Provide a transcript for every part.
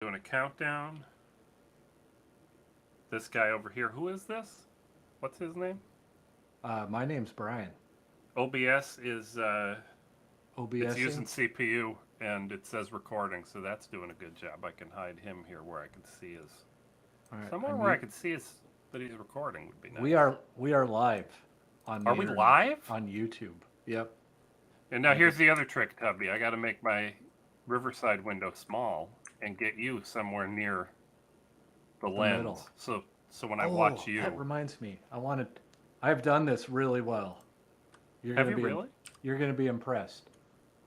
Doing a countdown. This guy over here. Who is this? What's his name? My name's Brian. OBS is it's OBSing? using CPU and it says recording, so that's doing a good job. I can hide him here where I can see his All right, somewhere I'm where I you. can see his that he's recording would be We nice. are we are live on Are the we internet live? on YouTube. Yep. And now I here's just the other trick, Tubby. I got to make my Riverside window small and get you somewhere near the the middle. lens. So when I watch Oh, that you, reminds me. I've done this really well. You're have gonna you be really? you're gonna be impressed.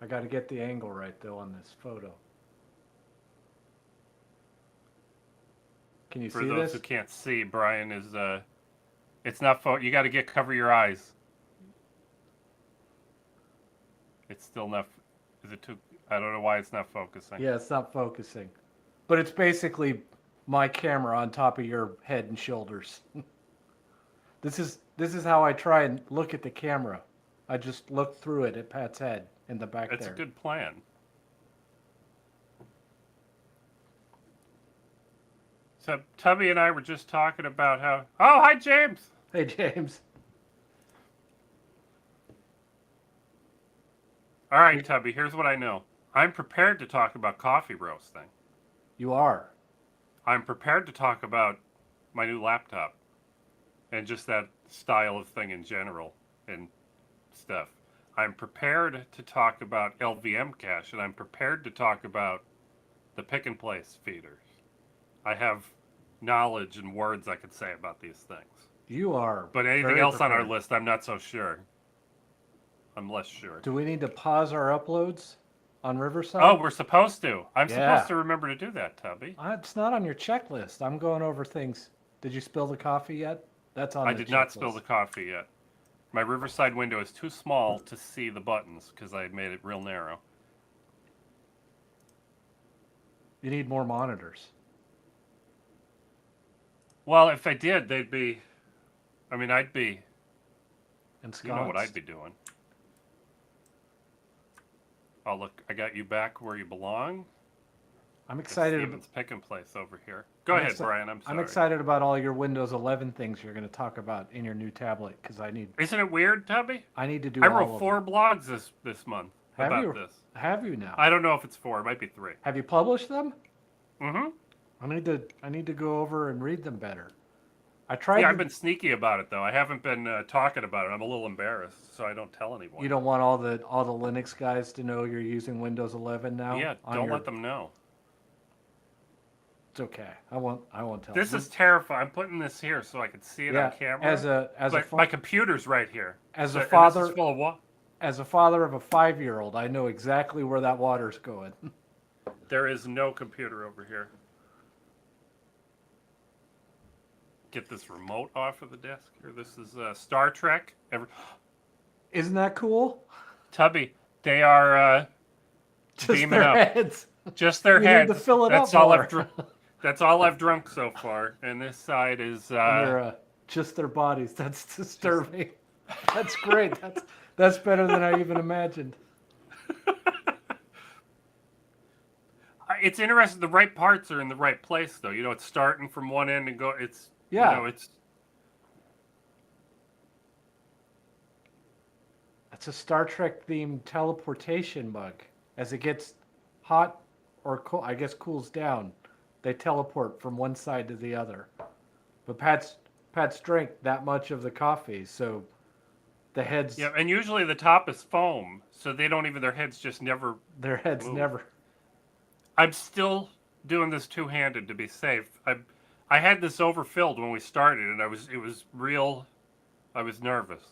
I got to get the angle right though on this photo. Can you For see those who this? can't see, Brian is it's not you got to get cover your eyes. It's still not. Is it too? I don't know why it's not focusing. Yeah, it's not focusing, but it's basically my camera on top of your head and shoulders. This is how I try and look at the camera. I just look through it at Pat's head in the back It's a there. good plan. So Tubby and I were just talking about how. Oh, hi James. Hey James, All right, Tubby. Here's what I know. I'm prepared to talk about coffee roasting. you are. I'm prepared to talk about my new laptop and just that style of thing in general and stuff. I'm prepared to talk about LVM cache and I'm prepared to talk about the pick and place feeders. I have knowledge and words I could say about these things. You are But anything very else on our prepared. list, I'm not so sure. I'm less sure. Do we need to pause our uploads on Oh, Riverside? we're supposed to. I'm supposed Yeah. to remember to do that, Tubby. It's not on your checklist. I'm going over things. Did you spill the coffee yet? That's on I the did not spill checklist. the coffee yet. My Riverside window is too small to see the buttons because I made it real narrow. You need more monitors. Well, if I did, they'd be. I mean, I'd be. You know what I'd Ensconced. be doing. Oh, look, I got you back where you belong. I'm Got excited. Steven's pick and place over here. Go I'm ahead, excited. Brian. I'm I'm sorry. excited about all your Windows 11 things you're going to talk about in your new tablet because Isn't it weird, Tubby? I need to I do wrote all of them. 4 blogs this month Have about you? this. Have you now? I don't know if it's 4. It might be 3. Have you published them? Mm-hmm. I need to go over and read them better. I Yeah, tried I've to. been sneaky about it though. I haven't been talking about it. I'm a little embarrassed, so I don't tell You anyone. don't want all the Linux guys to know you're using Windows 11 now Yeah, on don't your. let them know. It's okay. I won't tell This them. is terrifying. I'm putting this here so I can see it on Yeah, camera, as a but my computer's right here. as a So, and this is father full of what? as a father of a 5-year-old, I know exactly where that water's going. There is no computer over here. Get this remote off of the desk here. This is Star Trek. Isn't that cool? Tubby, they are Just beaming their up. heads. Just their We need to heads. fill it up That's all I've more. drunk. That's all I've drunk so far. And this side is And they're just their bodies. That's just. disturbing. That's great. That's better than I even imagined. It's interesting. The right parts are in the right place, though. You know, it's starting from one end and go. It's Yeah, it's. it's a Star Trek themed teleportation mug. As it gets hot or cool, I guess cools down, they teleport from one side to the other. But Pat's drank that much of the coffee, so the Yeah, heads and usually the top is foam, so they don't even their heads just never their heads move. never. I'm still doing this two-handed to be safe. I had this overfilled when we started, and it was real. I was nervous.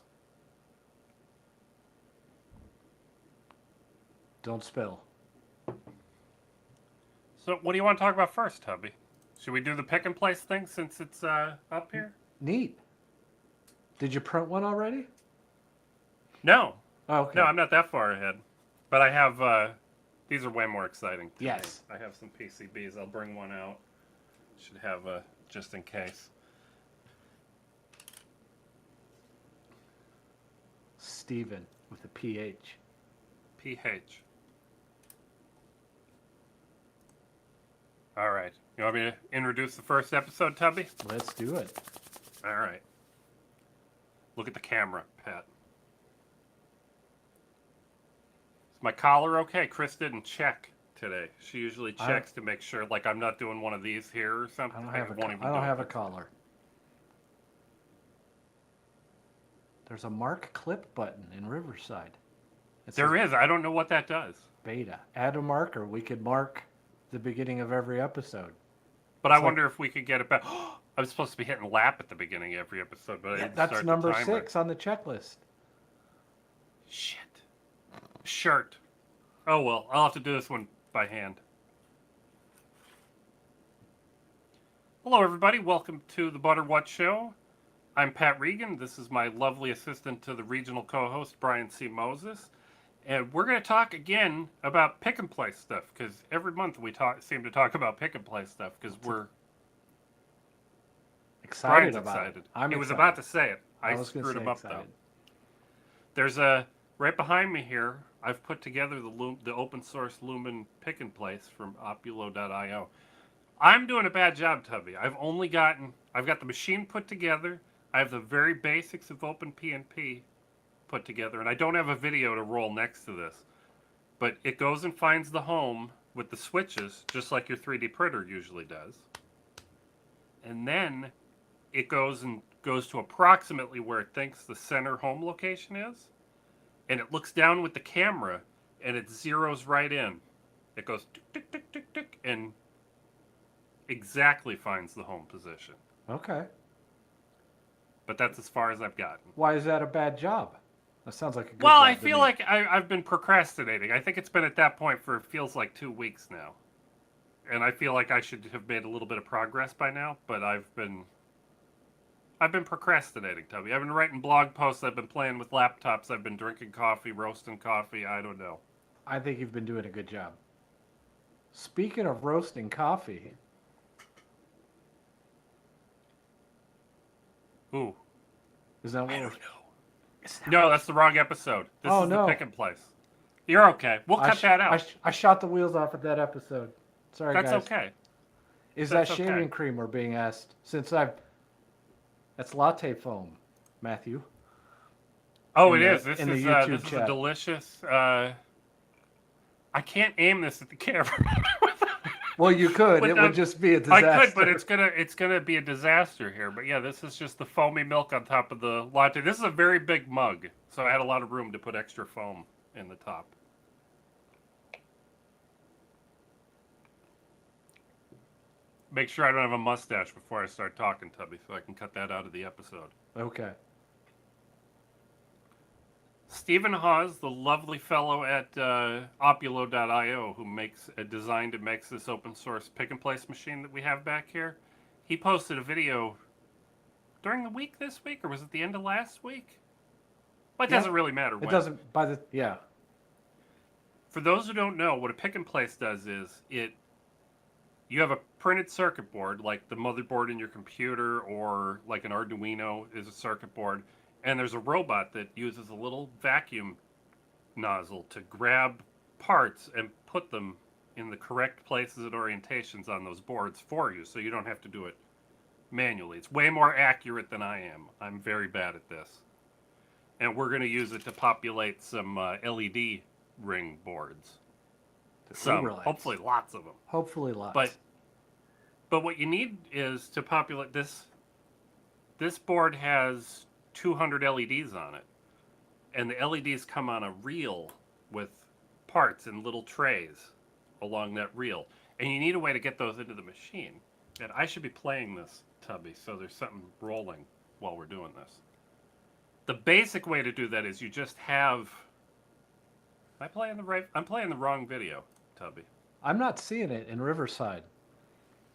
Don't spill. So, what do you want to talk about first, Hubby? Should we do the pick and place thing since it's up here? Neat. Did you print one already? No, Oh, no, okay. I'm not that far ahead. But I have. These are way more exciting to me. Yes. I have some PCBs. I'll bring one out. Should have just in case. Steven with a PH. PH. All right. You want me to introduce the first episode, Tubby? Let's do it. All right. Look at the camera, Pat. Is my collar okay? Chris didn't check today. She usually checks to make sure, like I'm not doing one of these here or something. I don't have a collar. There's a mark clip button in Riverside. There is. I don't know what that does. Beta. Add a marker. We could mark the beginning of every episode. But I wonder if we could get it back. I was supposed to be hitting lap at the beginning of every episode, but I didn't That's start number the timer. 6 on the checklist. Shit. Shirt. Oh well, I'll have to do this one by hand. Hello everybody, welcome to the Butter What Show. I'm Pat Regan. This is my lovely assistant to the regional co-host, Brian C. Moses. And we're going to talk again about pick and play stuff, because every month we seem to talk about pick and play stuff, because we're excited Brian's about excited. it. He was about to say it. I was gonna screwed say him up excited. though. There's a right behind me here. I've put together the open source Lumen pick and place from Opulo.io. I'm doing a bad job, Tubby. I've got the machine put together. I have the very basics of OpenPNP put together, and I don't have a video to roll next to this. But it goes and finds the home with the switches, just like your 3D printer usually does. And then it goes to approximately where it thinks the center home location is, and it looks down with the camera, and it zeroes right in. It goes tick, tick, tick, tick, tick, and exactly finds the home position. Okay. But that's as far as I've gotten. Why is that a bad job? That sounds like a good Well, job I to feel me. like I've been procrastinating. I think it's been at that point for, it feels like 2 weeks now. And I feel like I should have made a little bit of progress by now, but I've been procrastinating, Tubby. I've been writing blog posts, I've been playing with laptops, I've been drinking coffee, roasting coffee, I don't know. I think you've been doing a good job. Speaking of roasting coffee, Ooh. is that what we're... No, that's the wrong episode. This Oh, is no. the pick and place. You're okay. We'll cut that out. I shot the wheels off at that episode. Sorry, That's guys. okay. Is That's that shaving okay. cream we're being asked? That's latte foam, Matthew. Oh, In it the- is. This in the is YouTube this is a chat. delicious. I can't aim this at the camera. Well, you could. It Without- would just be a disaster. I could, but it's gonna be a disaster here. But yeah, this is just the foamy milk on top of the latte. This is a very big mug, so I had a lot of room to put extra foam in the top. Make sure I don't have a mustache before I start talking, Tubby, so I can cut that out of the episode. Okay. Stephen Hawes, the lovely fellow at Opulo.io who designed and makes this open source pick and place machine that we have back here, he posted a video during the week this week, or was it the end of last week? Well, it doesn't really matter when. It doesn't. Yeah. For those who don't know, what a pick and place does is you have a printed circuit board, like the motherboard in your computer, or like an Arduino is a circuit board, and there's a robot that uses a little vacuum nozzle to grab parts and put them in the correct places and orientations on those boards for you, so you don't have to do it manually. It's way more accurate than I am. I'm very bad at this. And we're going to use it to populate some LED ring boards. Some, Uber lights. hopefully lots of them. Hopefully lots. But what you need is to populate this. This board has 200 LEDs on it, and the LEDs come on a reel with parts in little trays along that reel, and you need a way to get those into the machine. And I should be playing this, Tubby, so there's something rolling while we're doing this. The basic way to do that is you just have. I'm playing the wrong video, Tubby. I'm not seeing it in Riverside.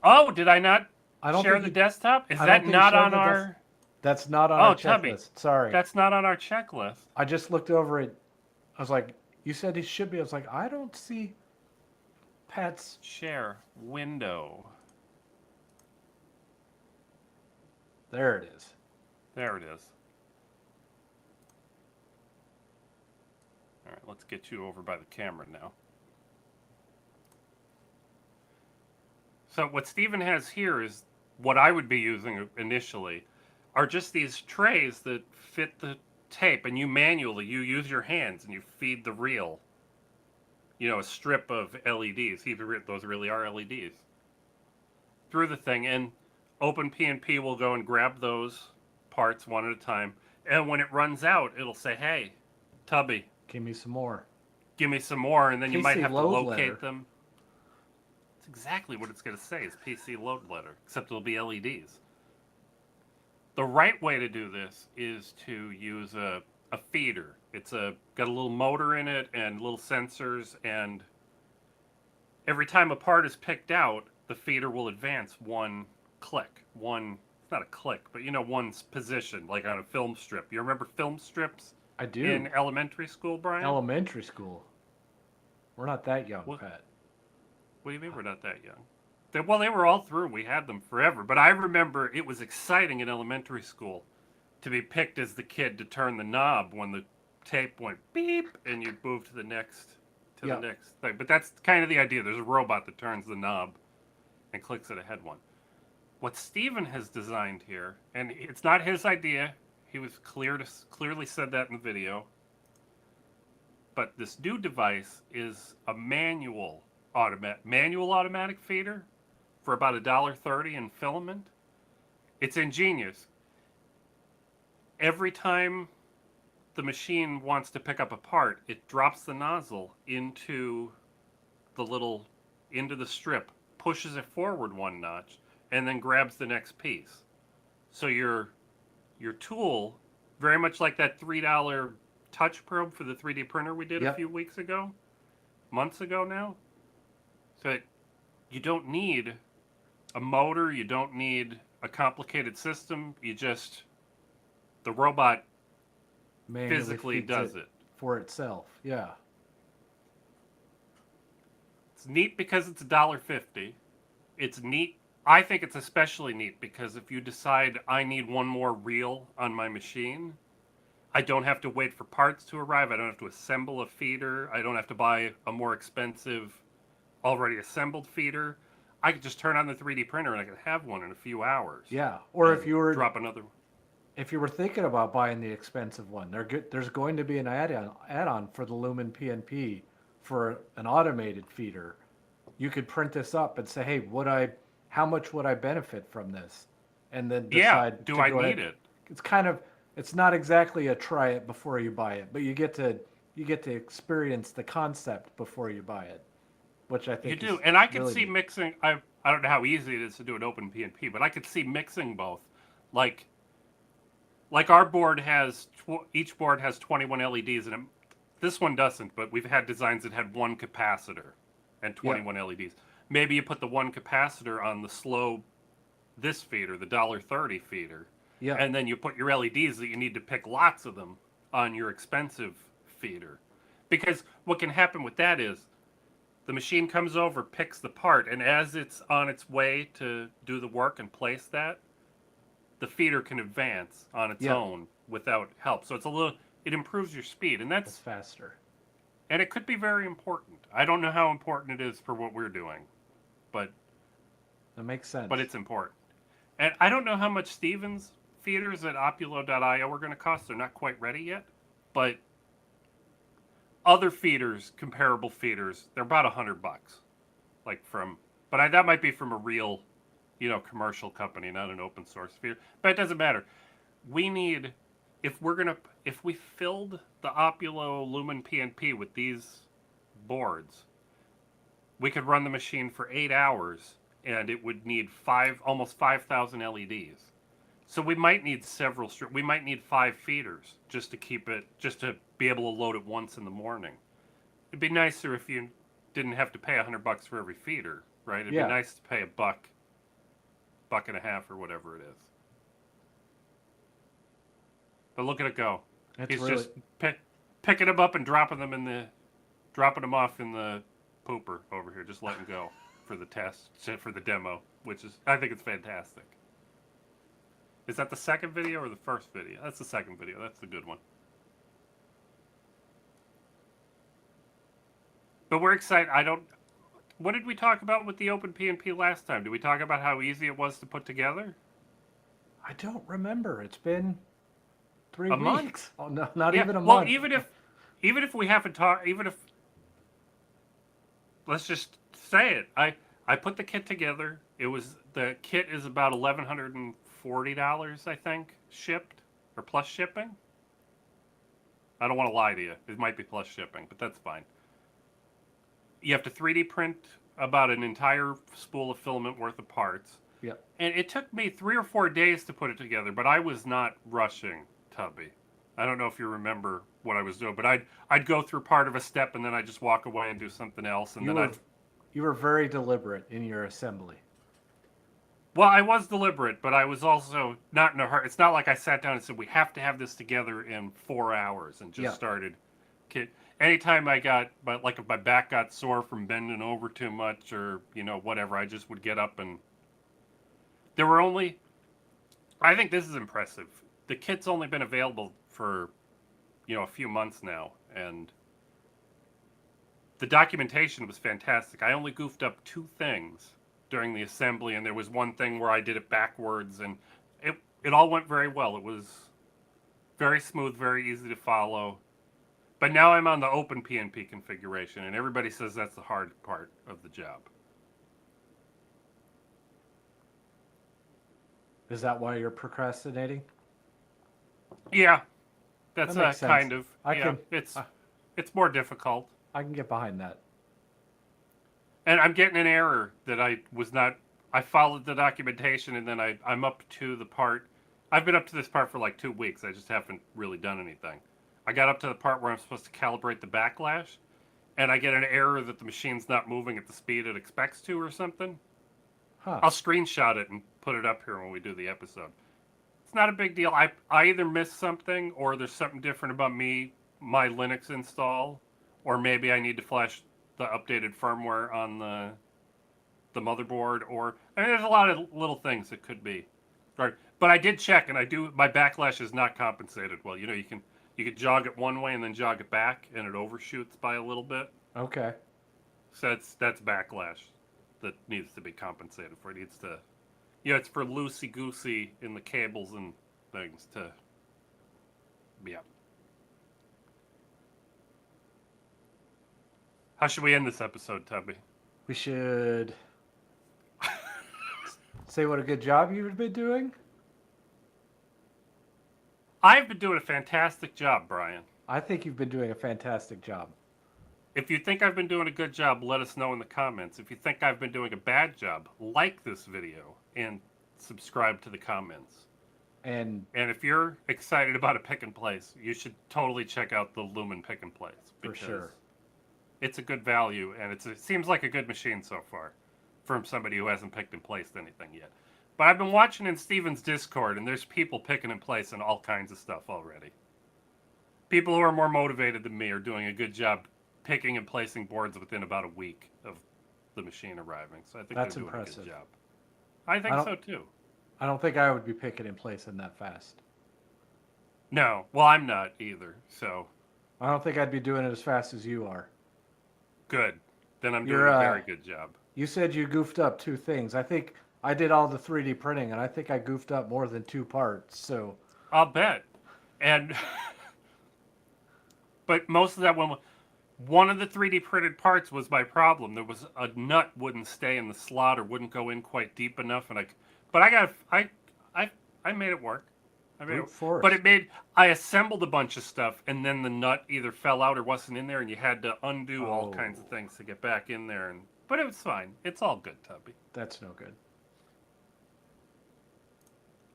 Oh, did I not I don't share think the you- desktop? Is I don't that think you not shared on the our? That's not on Oh, our Tubby. checklist. Sorry. That's not on our checklist. I just looked over it. I was like, you said it should be. I was like, I don't see Pat's. Share window. There it is. There it is. All right, let's get you over by the camera now. So what Steven has here is what I would be using initially are just these trays that fit the tape, and you use your hands and you feed the reel, a strip of LEDs. Even those really are LEDs through the thing, and OpenPNP will go and grab those parts one at a time. And when it runs out, it'll say, "Hey, Tubby, Give me some more. give me some more," and then you might PC have to load locate letter. them. It's exactly what it's going to say is PC load letter, except it'll be LEDs. The right way to do this is to use a feeder. It's got a little motor in it and little sensors, and every time a part is picked out, the feeder will advance one click. It's not a click, but one's position, like on a film strip. You remember film strips I do. in elementary school, Brian? Elementary school. We're not that young, What? Pat. What do you mean we're not that young? They were all through. We had them forever. But I remember it was exciting in elementary school to be picked as the kid to turn the knob when the tape went beep and you'd move to the next Yeah. thing. But that's kind of the idea. There's a robot that turns the knob and clicks at a head one. What Steven has designed here, and it's not his idea. He was clearly said that in the video. But this new device is a manual automatic feeder for about $1.30 in filament. It's ingenious. Every time the machine wants to pick up a part, it drops the nozzle into the strip, pushes it forward one notch, and then grabs the next piece. So your tool, very much like that $3 touch probe for the 3D printer we did a few months ago now. So you don't need a motor, you don't need a complicated system. The robot Manually physically feeds does it. for itself. Yeah. It's neat because it's $1.50. It's neat. I think it's especially neat because if you decide I need one more reel on my machine, I don't have to wait for parts to arrive. I don't have to assemble a feeder. I don't have to buy a more expensive, already assembled feeder. I could just turn on the 3D printer and I could have one in a few hours. Yeah. Or if and you were drop another. if you were thinking about buying the expensive one, there's going to be an add-on for the Lumen PNP for an automated feeder. You could print this up and say, "Hey, how much would I benefit from this?" And then decide do to I go need ahead. it? It's not exactly a try it before you buy it, but you get to experience the concept before you buy it, which I think You do, is and I could really see neat. mixing. I don't know how easy it is to do an open PNP, but I could see mixing both. Like our board has each board has 21 LEDs in it. This one doesn't, but we've had designs that had one capacitor and Yeah. 21 LEDs. Maybe you put the one capacitor on this feeder, the $1.30 feeder, Yeah. and then you put your LEDs that you need to pick lots of them on your expensive feeder. Because what can happen with that is the machine comes over, picks the part, and as it's on its way to do the work and place that, the feeder can advance on its Yeah. own without help. So it improves your speed, and It's faster. it could be very important. I don't know how important it is for what we're doing, but That makes sense. it's important. And I don't know how much Stevens feeders at Opulo.io are going to cost. They're not quite ready yet, but other feeders, comparable feeders, they're about $100. But that might be from a real, commercial company, not an open source feeder. But it doesn't matter. We need, if we filled the Opulo Lumen PNP with these boards, we could run the machine for 8 hours, and it would need almost 5,000 LEDs. So we might need we might need 5 feeders just to be able to load it once in the morning. It'd be nicer if you didn't have to pay $100 for every feeder, right? It'd Yeah. be nice to pay $1, $1.50 or whatever it is. But look at it go. It's He's really just picking them up and dropping them off in the pooper over here, just letting go for the test, for the demo, I think it's fantastic. Is that the second video or the first video? That's the second video. That's the good one. But we're excited. What did we talk about with the Open PNP last time? Did we talk about how easy it was to put together? I don't remember. It's been 3 A month? weeks. Oh no, not Yeah. even a Well, month. even if we haven't talked, even if let's just say it, I put the kit together. The kit is about $1,140, I think, shipped or plus shipping. I don't want to lie to you. It might be plus shipping, but that's fine. You have to 3D print about an entire spool of filament worth of parts. Yep. And it took me 3 or 4 days to put it together, but I was not rushing, Tubby. I don't know if you remember what I was doing, but I'd go through part of a step and then I'd just walk away and do something else, and You then were you were very deliberate in your assembly. well, I was deliberate, but I was also not in a hurry. It's not like I sat down and said we have to have this together in 4 hours and just Yeah. started. Anytime I got, but like if my back got sore from bending over too much or whatever, I just would get up and there were only. I think this is impressive. The kit's only been available for a few months now, and the documentation was fantastic. I only goofed up 2 things during the assembly, and there was one thing where I did it backwards, and it all went very well. It was very smooth, very easy to follow. But now I'm on the Open PNP configuration, and everybody says that's the hard part of the job. Is that why you're procrastinating? Yeah, that's That makes sense. kind of. I Yeah, can- it's more difficult. I can get behind that. And I'm getting an error that I was not. I followed the documentation, and then I'm up to the part. I've been up to this part for like 2 weeks. I just haven't really done anything. I got up to the part where I'm supposed to calibrate the backlash, and I get an error that the machine's not moving at the speed it expects to, or something. Huh. I'll screenshot it and put it up here when we do the episode. It's not a big deal. I either missed something, or there's something different about my Linux install, or maybe I need to flash the updated firmware on the motherboard, or there's a lot of little things that could be. Right. But I did check, and my backlash is not compensated well. You could jog it one way and then jog it back, and it overshoots by a little bit. Okay. So that's backlash that needs to be compensated for. It needs to, it's for loosey goosey in the cables and things to, yeah. How should we end this episode, Tubby? We should say what a good job you've been doing. I've been doing a fantastic job, Brian. I think you've been doing a fantastic job. If you think I've been doing a good job, let us know in the comments. If you think I've been doing a bad job, like this video and subscribe to the comments. And And if you're excited about a pick and place, you should totally check out the Lumen pick and place. For sure. It's a good value, and it seems like a good machine so far from somebody who hasn't picked and placed anything yet. But I've been watching in Steven's Discord, and there's people picking and placing all kinds of stuff already. People who are more motivated than me are doing a good job picking and placing boards within about a week of the machine arriving. So I think That's they're doing impressive. a good job. I think so too. I don't think I would be picking and placing that fast. No, well, I'm not either. So I don't think I'd be doing it as fast as you are. good. Then I'm doing You're, a very good job. You said you goofed up 2 things. I think I did all the 3D printing, and I think I goofed up more than 2 parts. So I'll bet. And but most of that one of the 3D printed parts was my problem. There was a nut wouldn't stay in the slot or wouldn't go in quite deep enough, and I made it work. I made brute it, force. but I assembled a bunch of stuff, and then the nut either fell out or wasn't in there, and you had to undo all kinds of things to get back in there. But it was fine. It's all good, Tubby. That's no good.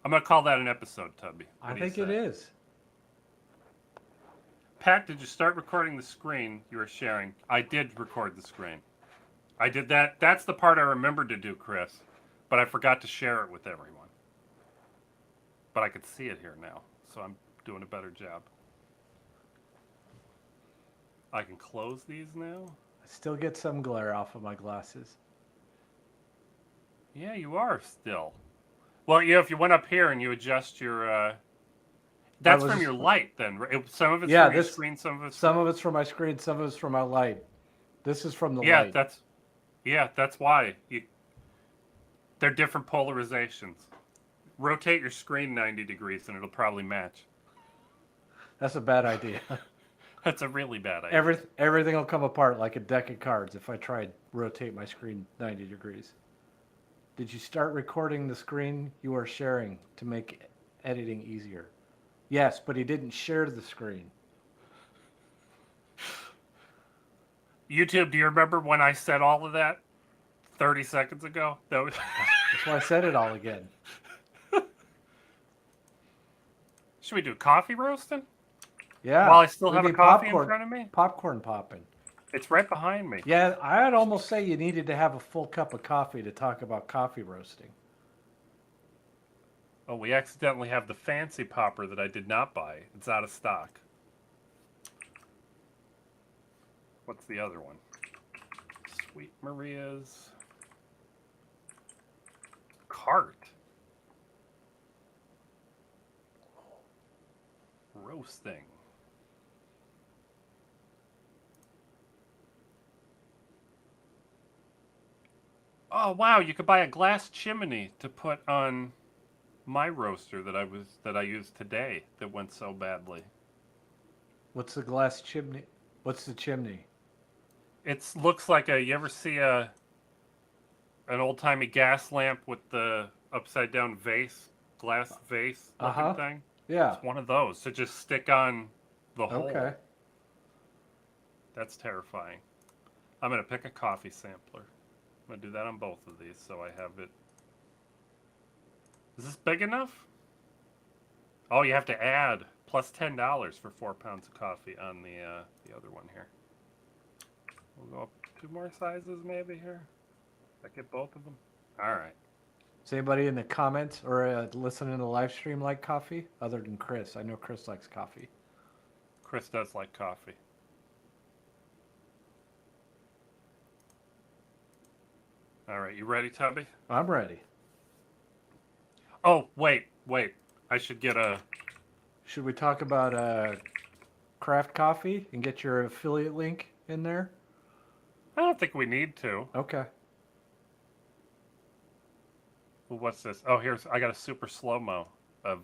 I'm gonna call that an episode, Tubby. I think it is. Pat, did you start recording the screen you were sharing? I did record the screen. I did that. That's the part I remembered to do, Chris, but I forgot to share it with everyone. But I could see it here now, so I'm doing a better job. I can close these now? I still get some glare off of my glasses. Yeah, you are still. Well, if you went up here and you adjust your... That's from your light, then. Right? Some of it's from your screen, some of it's... Some of it's from my screen, some of it's from my light. This is from the light. Yeah, Yeah, that's why. They're different polarizations. Rotate your screen 90 degrees and it'll probably match. That's a bad idea. That's a really bad idea. Everything will come apart like a deck of cards if I try to rotate my screen 90 degrees. Did you start recording the screen you are sharing to make editing easier? Yes, but he didn't share the screen. YouTube, do you remember when I said all of that 30 seconds ago? That was... That's why I said it all again. Should we do coffee roasting? Yeah. While I still we have a need coffee popcorn, in front of me? Popcorn popping. It's right behind me. Yeah, I'd almost say you needed to have a full cup of coffee to talk about coffee roasting. Oh, we accidentally have the fancy popper that I did not buy. It's out of stock. What's the other one? Sweet Maria's cart. Roasting. Oh wow, you could buy a glass chimney to put on my roaster that I used today that went so badly. What's the glass chimney? What's the chimney? It looks like you ever see an old-timey gas lamp with the upside down glass vase looking thing? Yeah. It's one of those to just stick on the hole. Okay. That's terrifying. I'm going to pick a coffee sampler. I'm going to do that on both of these so I have it. Is this big enough? Oh, you have to add plus $10 for 4 pounds of coffee on the other one here. We'll go up 2 more sizes maybe here. Did I get both of them? All right. Does anybody in the comments or listening to the live stream like coffee? Other than Chris. I know Chris likes coffee. Chris does like coffee. All right, you ready, Tubby? I'm ready. Oh, wait. I should get a... Should we talk about craft coffee and get your affiliate link in there? I don't think we need to. Okay. Well, what's this? Oh, I got a super slow-mo of...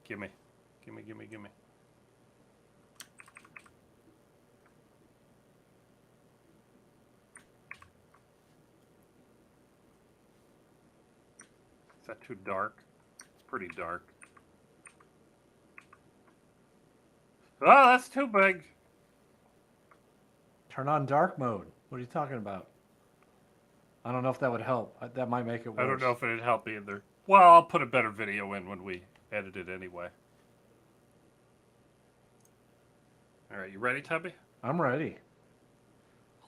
Gimme. Is that too dark? It's pretty dark. Oh, that's too big. Turn on dark mode. What are you talking about? I don't know if that would help. That might make it worse. I don't know if it'd help either. Well, I'll put a better video in when we edit it anyway. All right, you ready, Tubby? I'm ready.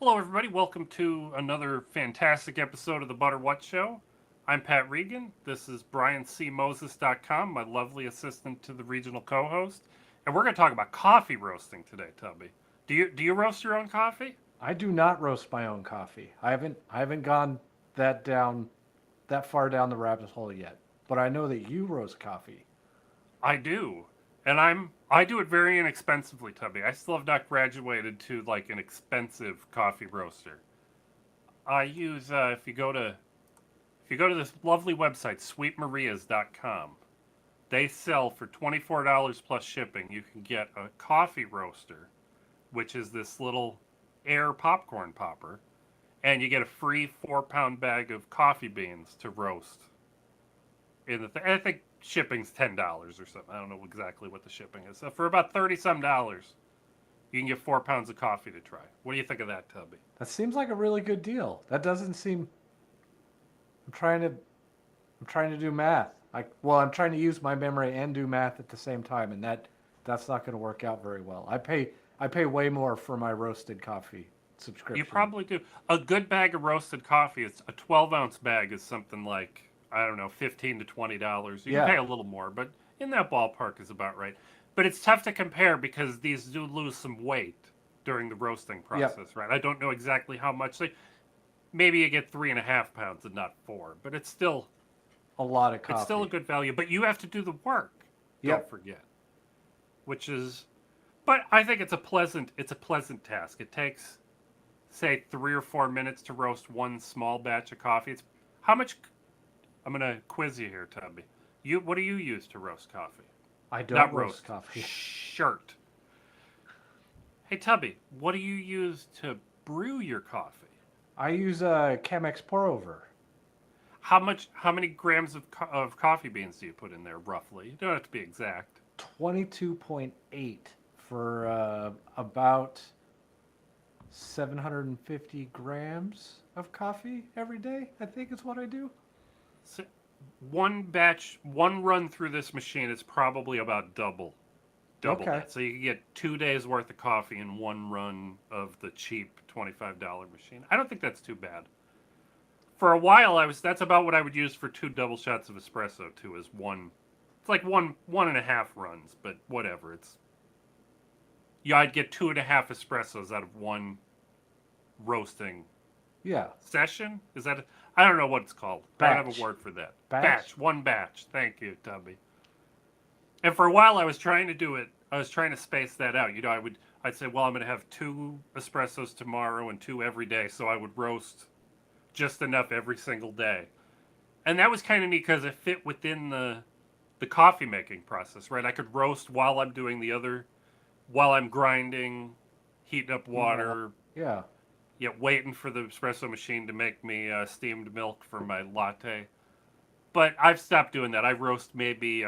Hello, everybody. Welcome to another fantastic episode of the Butter What Show. I'm Pat Regan. This is BrianCMoses.com, my lovely assistant to the regional co-host. And we're going to talk about coffee roasting today, Tubby. Do you roast your own coffee? I do not roast my own coffee. I haven't gone that far down the rabbit hole yet. But I know that you roast coffee. I do. And I do it very inexpensively, Tubby. I still have not graduated to like an expensive coffee roaster. I use if you go to this lovely website, sweetmarias.com, they sell for $24 plus shipping. You can get a coffee roaster, which is this little air popcorn popper, and you get a free 4-pound bag of coffee beans to roast. I think shipping's $10 or something. I don't know exactly what the shipping is. So for about $30-some, you can get 4 pounds of coffee to try. What do you think of that, Tubby? That seems like a really good deal. That doesn't seem. I'm trying to do math. I'm trying to use my memory and do math at the same time, and that's not going to work out very well. I pay way more for my roasted coffee subscription. You probably do. A good bag of roasted coffee, it's a 12-ounce bag is something like, I don't know, $15 to $20. You can pay a little more, but in that ballpark is about right. But it's tough to compare because these do lose some weight during the roasting process, right? I don't know exactly how much. Maybe you get 3.5 pounds and not 4, but it's still a lot of coffee. It's still a good value, but you have to do the work. Don't forget, which is But I think it's a pleasant task. It takes, say, 3 or 4 minutes to roast one small batch of coffee. It's how much? I'm gonna quiz you here, Tubby. What do you use to roast coffee? I don't Not roast roast. coffee. Shirt. Hey, Tubby, what do you use to brew your coffee? I use a Chemex pour over. How many grams of coffee beans do you put in there, roughly? You don't have to be exact. 22.8 for about 750 grams of coffee every day, I think is what I do. So one run through this machine is probably about double Okay. that. So you can get 2 days worth of coffee in one run of the cheap $25 machine. I don't think that's too bad. For a while, that's about what I would use for 2 double shots of espresso too. Is one, it's like one and a half runs, but whatever. Yeah, I'd get 2.5 espressos out of one roasting Yeah. session. Is that? I don't know what it's called. I don't have Batch. a word for that. Batch? One batch. Thank you, Tubby. And for a while, I was trying to do it. I was trying to space that out. I'd say, well, I'm going to have 2 espressos tomorrow and 2 every day. So I would roast just enough every single day. And that was kind of neat because it fit within the coffee making process, right? I could roast while I'm doing the other, while I'm grinding, heating up water, Yeah. yet waiting for the espresso machine to make me steamed milk for my latte. But I've stopped doing that. I roast maybe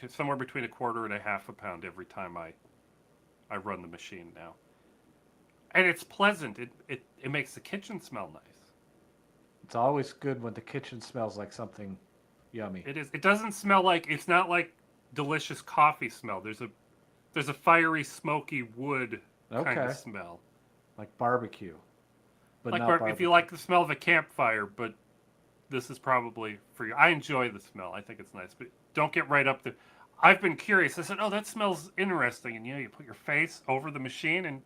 somewhere between a quarter and a half a pound every time I run the machine now. And it's pleasant. It makes the kitchen smell nice. It's always good when the kitchen smells like something yummy. It is. It doesn't smell like. It's not like delicious coffee smell. There's a fiery, smoky wood kind Okay. of smell. Like barbecue, but Like not if barbecue. you like the smell of a campfire, but this is probably for you. I enjoy the smell. I think it's nice, but don't get right up there. I've been curious. I said, "Oh, that smells interesting," and you put your face over the machine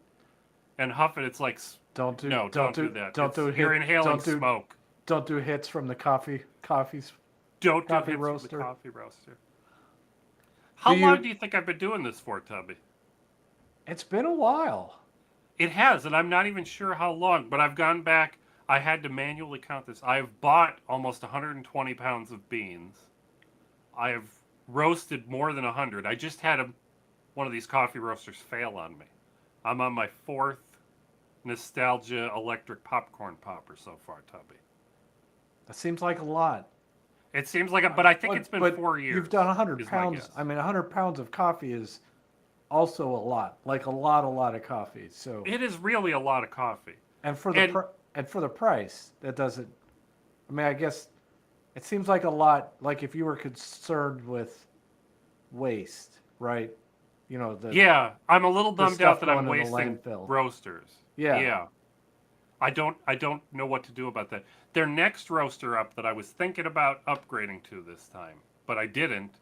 and huff it. It's like, Don't do no, don't don't do do that. don't do You're hit inhaling don't do smoke. don't do hits from the coffee's Don't do coffee hits with the roaster. coffee roaster. Do How long you? do you think I've been doing this for, Tubby? It's been a while. It has, and I'm not even sure how long, but I've gone back. I had to manually count this. I've bought almost 120 pounds of beans. I have roasted more than 100. I just had one of these coffee roasters fail on me. I'm on my fourth nostalgia electric popcorn popper so far, Tubby. That seems like a lot. It seems like but I think it's been But 4 years. you've done 100 Is my pounds. guess. I mean, 100 pounds of coffee is also a lot. Like a lot of coffee. So, It is really a lot of coffee. and for the And and for the price, that doesn't. I mean, I guess it seems like a lot. Like if you were concerned with waste, right? You know yeah, I'm a little the bummed out stuff that I'm going in the wasting landfill. roasters. Yeah. Yeah. I don't know what to do about that. Their next roaster up that I was thinking about upgrading to this time, but I didn't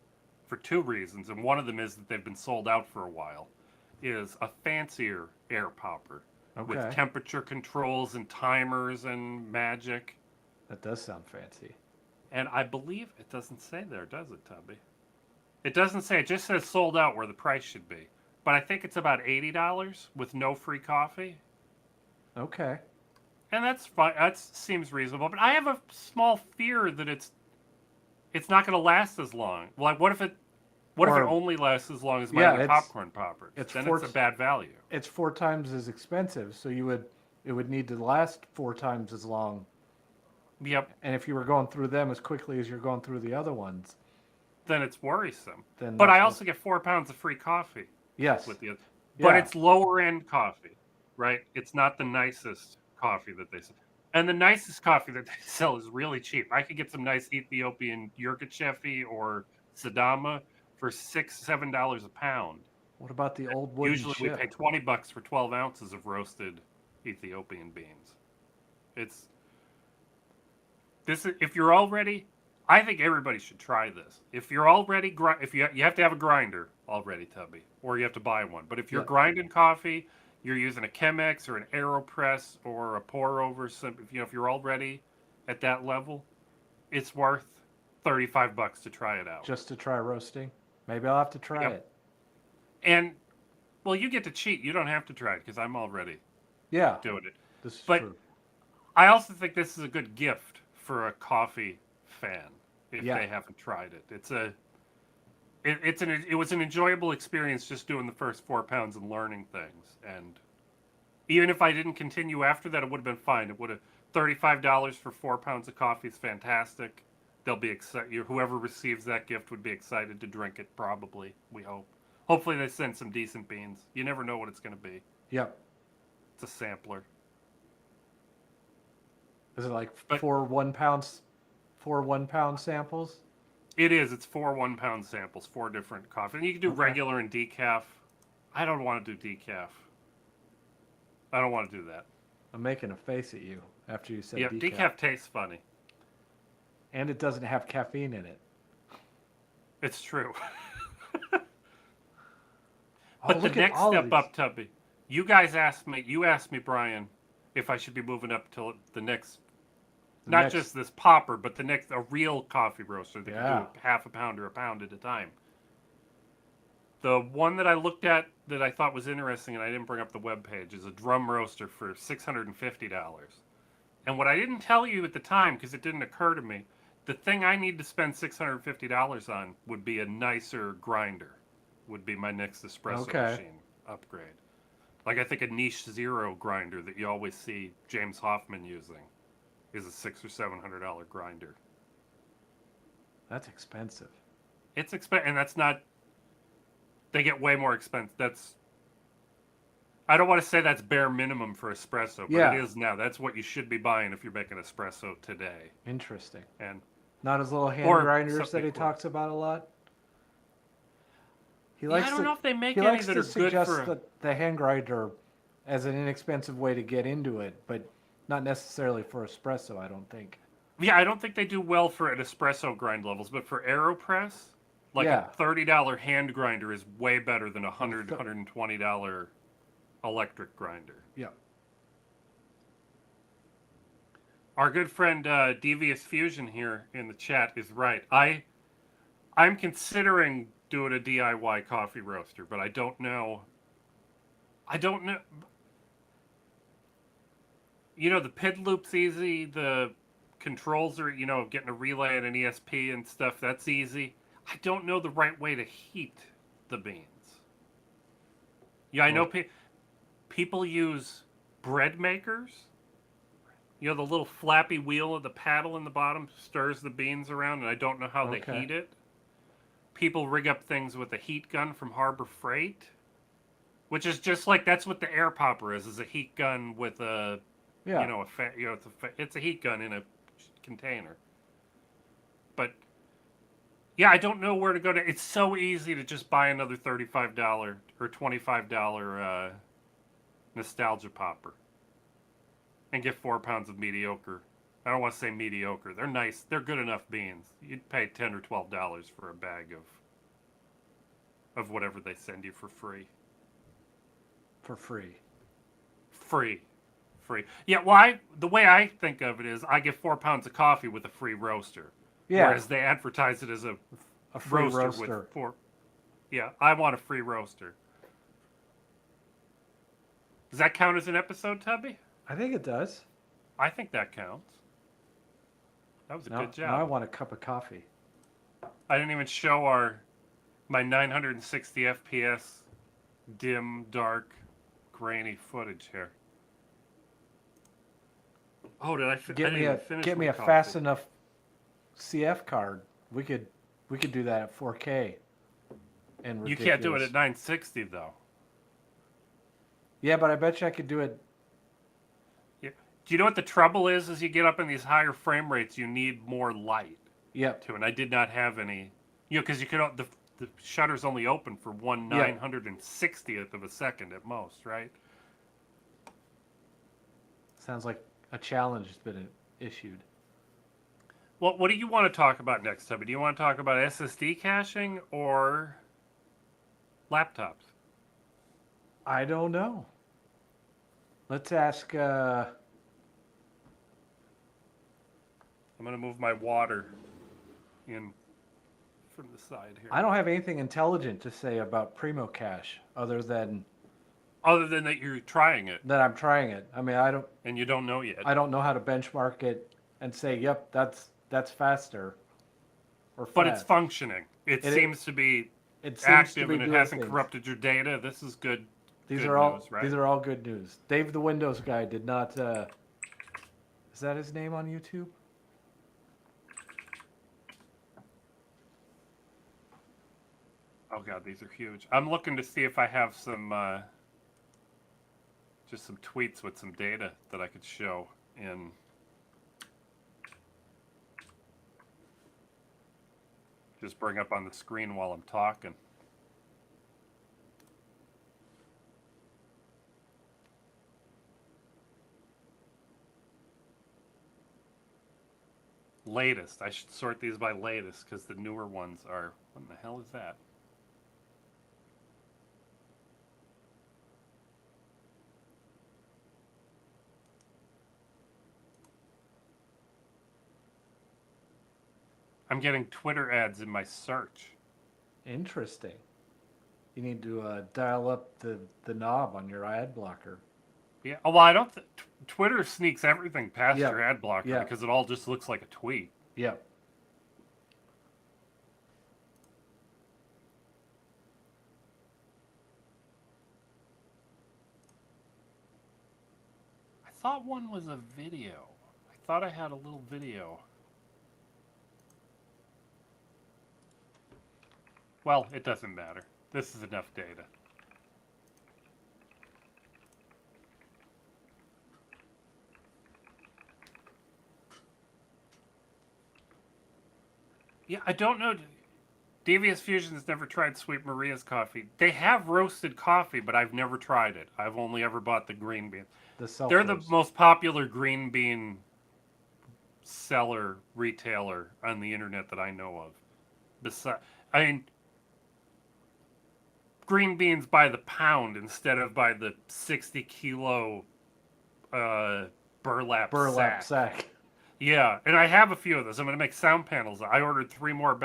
for 2 reasons, and one of them is that they've been sold out for a while, is a fancier air popper with Okay. temperature controls and timers and magic. That does sound fancy. And I believe it doesn't say there, does it, Tubby? It doesn't say. It just says sold out where the price should be. But I think it's about $80 with no free coffee. Okay. And that's fine. That seems reasonable. But I have a small fear that it's not going to last as long. Like, what if it Or only lasts as long as my yeah, other popcorn poppers? it's Then four it's a bad value. it's 4 times as expensive, so it would need to last 4 times as long. Yep. And if you were going through them as quickly as you're going through the other ones, Then it's worrisome. then But I that's also get 4 pounds of free coffee yes, with the other. But yeah, it's lower end coffee, right? It's not the nicest coffee that they sell. And the nicest coffee that they sell is really cheap. I could get some nice Ethiopian Yirgacheffe or Sadama for $6, $7 a pound. what about the old wooden Usually we pay ship? $20 for 12 ounces of roasted Ethiopian beans. It's if you're all ready, I think everybody should try this. If you're already if you have to have a grinder already, Tubby, or you have to buy one. But if you're Yeah. grinding coffee, you're using a Chemex or an AeroPress or a pour over. If you're already at that level, it's worth $35 to try it out. Just to try roasting? Maybe I'll have to try Yep. it. And Well, you get to cheat. You don't have to try it because I'm already Yeah, doing it. this is But true. I also think this is a good gift for a coffee fan if Yeah. they haven't tried it. It was an enjoyable experience just doing the first 4 pounds and learning things. And even if I didn't continue after that, it would have been fine. It would have $35 for 4 pounds of coffee is fantastic. They'll be excited. Whoever receives that gift would be excited to drink it. Probably, we hope. Hopefully, they send some decent beans. You never know what it's going to be. Yep. It's a sampler. Is it like But 4 1 pound samples? it is. It's 4 1 pound samples, 4 different coffee. And you can do Okay. regular and decaf. I don't want to do decaf. I don't want to do that. I'm making a face at you after you said Yeah, decaf. decaf tastes funny. And it doesn't have caffeine in it. It's true. Oh, But the look at next all of step these. up, Tubby, you asked me, Brian, if I should be moving up to the next, The not next- just this popper, but a real coffee roaster that Yeah. can do half a pound or a pound at a time. The one that I looked at that I thought was interesting, and I didn't bring up the webpage, is a drum roaster for $650. And what I didn't tell you at the time, because it didn't occur to me, the thing I need to spend $650 on would be a nicer grinder. Would be my next espresso Okay. machine upgrade. Like I think a Niche Zero grinder that you always see James Hoffman using is a $600 or $700 grinder. That's expensive. It's expensive, and that's not. They get way more expensive. I don't want to say that's bare minimum for espresso, but Yeah. it is now. That's what you should be buying if you're making espresso today. Interesting. And Not his little hand Or grinders that something he close. talks about a lot. He yeah, likes I don't to, know if they make he any likes that to are good suggest for. the hand grinder as an inexpensive way to get into it, but not necessarily for espresso, I don't think. Yeah, I don't think they do well for at espresso grind levels, but for AeroPress, like Yeah. a $30 hand grinder is way better than a th- $120 electric grinder. Yeah. Our good friend Devious Fusion here in the chat is right. I'm considering doing a DIY coffee roaster, but I don't know. I don't know. You know, the PID loop's easy. The controls are, getting a relay and an ESP and stuff. That's easy. I don't know the right way to heat the beans. Yeah, I know people use bread makers. You know, the little flappy wheel of the paddle in the bottom stirs the beans around, and I don't know how Okay. they heat it. People rig up things with a heat gun from Harbor Freight, which is just like that's what the air popper is a heat gun with a Yeah. it's a heat gun in a container. But yeah, I don't know where to go to. It's so easy to just buy another $35 or $25 nostalgia popper and get 4 pounds of mediocre. I don't want to say mediocre. They're nice. They're good enough beans. You'd pay $10 or $12 for a bag of whatever they send you for free. For free. Free. Yeah, well, the way I think of it is I get 4 pounds of coffee with a free roaster. Yeah. Whereas they advertise it as a free roaster with 4. Yeah, I want a free roaster. Does that count as an episode, Tubby? I think it does. I think that counts. That was a good Now I job. want a cup of coffee. I didn't even show my 960 FPS dim, dark, grainy footage here. Oh, did I? I Get didn't me even a finish get me my a coffee. fast enough CF card. We could do that at 4K. And You can't do it ridiculous. at 960 though. Yeah, but I bet you I could do it. Yeah. Do you know what the trouble is? As you get up in these higher frame rates, you need more light Yep. to. And I did not have any. Because you could the shutter's only open for 1/960th of a second at most, right? Sounds like a challenge has been issued. Well, what do you want to talk about next, Tubby? Do you want to talk about SSD caching or laptops? I don't know. Let's ask. I'm going to move my water in from the side here. I don't have anything intelligent to say about Primo Cache other than Other than that, you're trying it that I'm trying it. I mean, and you don't know yet. I don't know how to benchmark it and say, yep, that's faster or But it's fast. functioning. It It seems to be it seems to active be and it doing hasn't things. corrupted your data. This is good. These Good are all news, right? these are all good news. Dave the Windows guy did not. Is that his name on YouTube? Oh god, these are huge. I'm looking to see if I have some just some tweets with some data that I could show in. Just bring up on the screen while I'm talking. Latest. I should sort these by latest because the newer ones are. What in the hell is that? I'm getting Twitter ads in my search. Interesting. You need to dial up the knob on your ad blocker. Yeah. Oh, well, I don't. Twitter sneaks everything past Yep. your ad blocker Yep. because it all just looks like a tweet. Yep. I thought one was a video. I thought I had a little video. Well, it doesn't matter. This is enough data. Yeah, I don't know. Devious Fusion's never tried Sweet Maria's coffee. They have roasted coffee, but I've never tried it. I've only ever bought the green bean. The self They're the most popular green bean seller retailer on the internet that I know of. I mean, green beans by the pound instead of by the 60-kilo burlap sack. Yeah, and I have a few of those. I'm gonna make sound panels. I ordered three more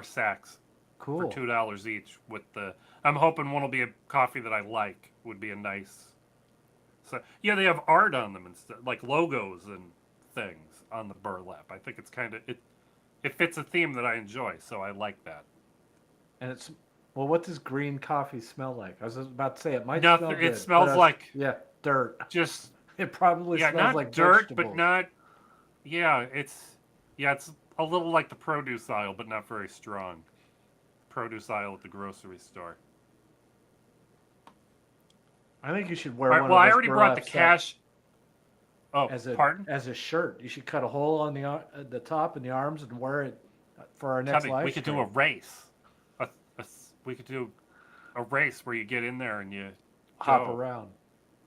sacks Cool. for $2 each. With the, I'm hoping one will be a coffee that I like. Would be a nice. So yeah, they have art on them and stuff, like logos and things on the burlap. I think it's kind of it. It fits a theme that I enjoy, so I like that. And it's well, what does green coffee smell like? I was about to say it might Nothing. smell good. It smells like dirt. Just It probably yeah, smells not like dirt, vegetables. but not. Yeah, it's a little like the produce aisle, but not very strong. Produce aisle at the grocery store. I think you should wear All right, one well, of I those already brought the burlap cash. Oh, as pardon? a shirt. You should cut a hole on the top and the arms and wear it for our next Cubby, live we could do stream. a race. We could do a race where you get in there and you Hop go. around.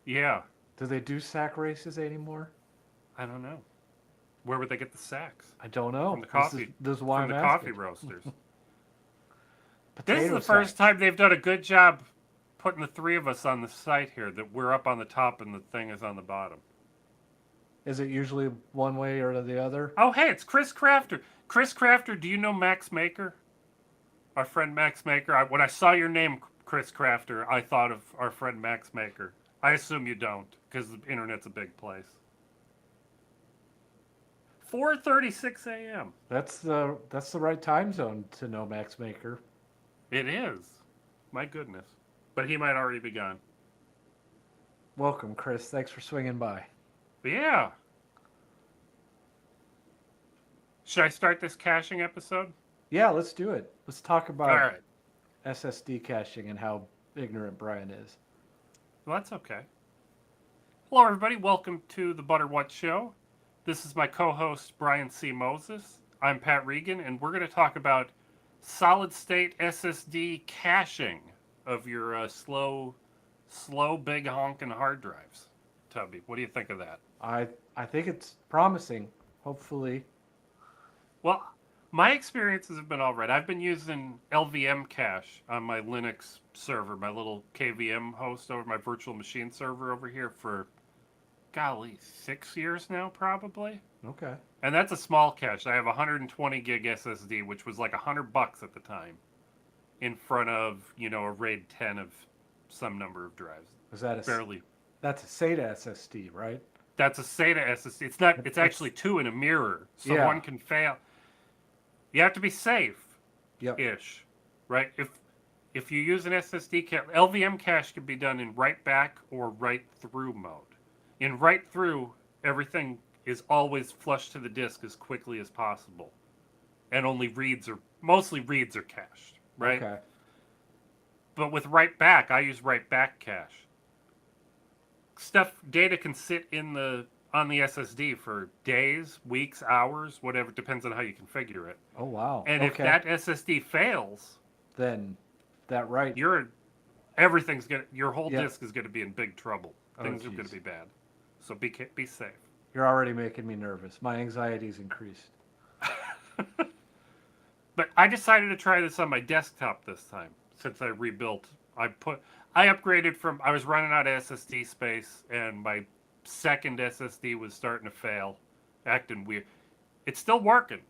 Yeah, Do they do sack races anymore? I don't know. Where would they get the sacks? I don't know. From the coffee. This is why From I'm the coffee asking. roasters. Potato This is the sacks. first time they've done a good job putting the three of us on the site here. That we're up on the top and the thing is on the bottom. Is it usually one way or the other? Oh, hey, it's Chris Crafter. Chris Crafter, do you know Max Maker? Our friend Max Maker. When I saw your name, Chris Crafter, I thought of our friend Max Maker. I assume you don't, because the internet's a big place. 4:36 a.m. That's the right time zone to know Max Maker. It is. My goodness. But he might already be gone. Welcome, Chris. Thanks for swinging by. But yeah. Should I start this caching episode? Yeah, let's do it. Let's talk about All right. SSD caching and how ignorant Brian is. Well, that's okay. Hello, everybody. Welcome to the Butter What Show. This is my co-host, Brian C. Moses. I'm Pat Regan, and we're going to talk about solid-state SSD caching of your slow, big honking hard drives. Tubby, what do you think of that? I think it's promising. Hopefully. Well, my experiences have been all right. I've been using LVM cache on my Linux server, my little KVM host over my virtual machine server over here for, golly, 6 years now, probably. Okay. And that's a small cache. I have a 120 gig SSD, which was like $100 at the time, in front of, a RAID 10 of some number of drives. Is that barely. that's a SATA SSD, right? That's a SATA SSD. It's not. It's It's actually two in a mirror, so yeah. one can fail. You have to be safe, Yep. ish, right? If you use an SSD cache, LVM cache can be done in write back or write through mode. In write through, everything is always flushed to the disk as quickly as possible, and only mostly reads are cached, right? Okay. But with write back, I use write back cache. Data can sit in the on the SSD for days, weeks, hours, whatever, depends on how you configure it. Oh wow. And if Okay. that SSD fails, Then that right. your whole Yeah. disk is gonna be in big trouble. Oh Things are gonna jeez. be bad. So be safe. You're already making me nervous. My anxiety's increased. But I decided to try this on my desktop this time since I rebuilt. I upgraded from I was running out of SSD space and my second SSD was starting to fail, acting weird. It's still working.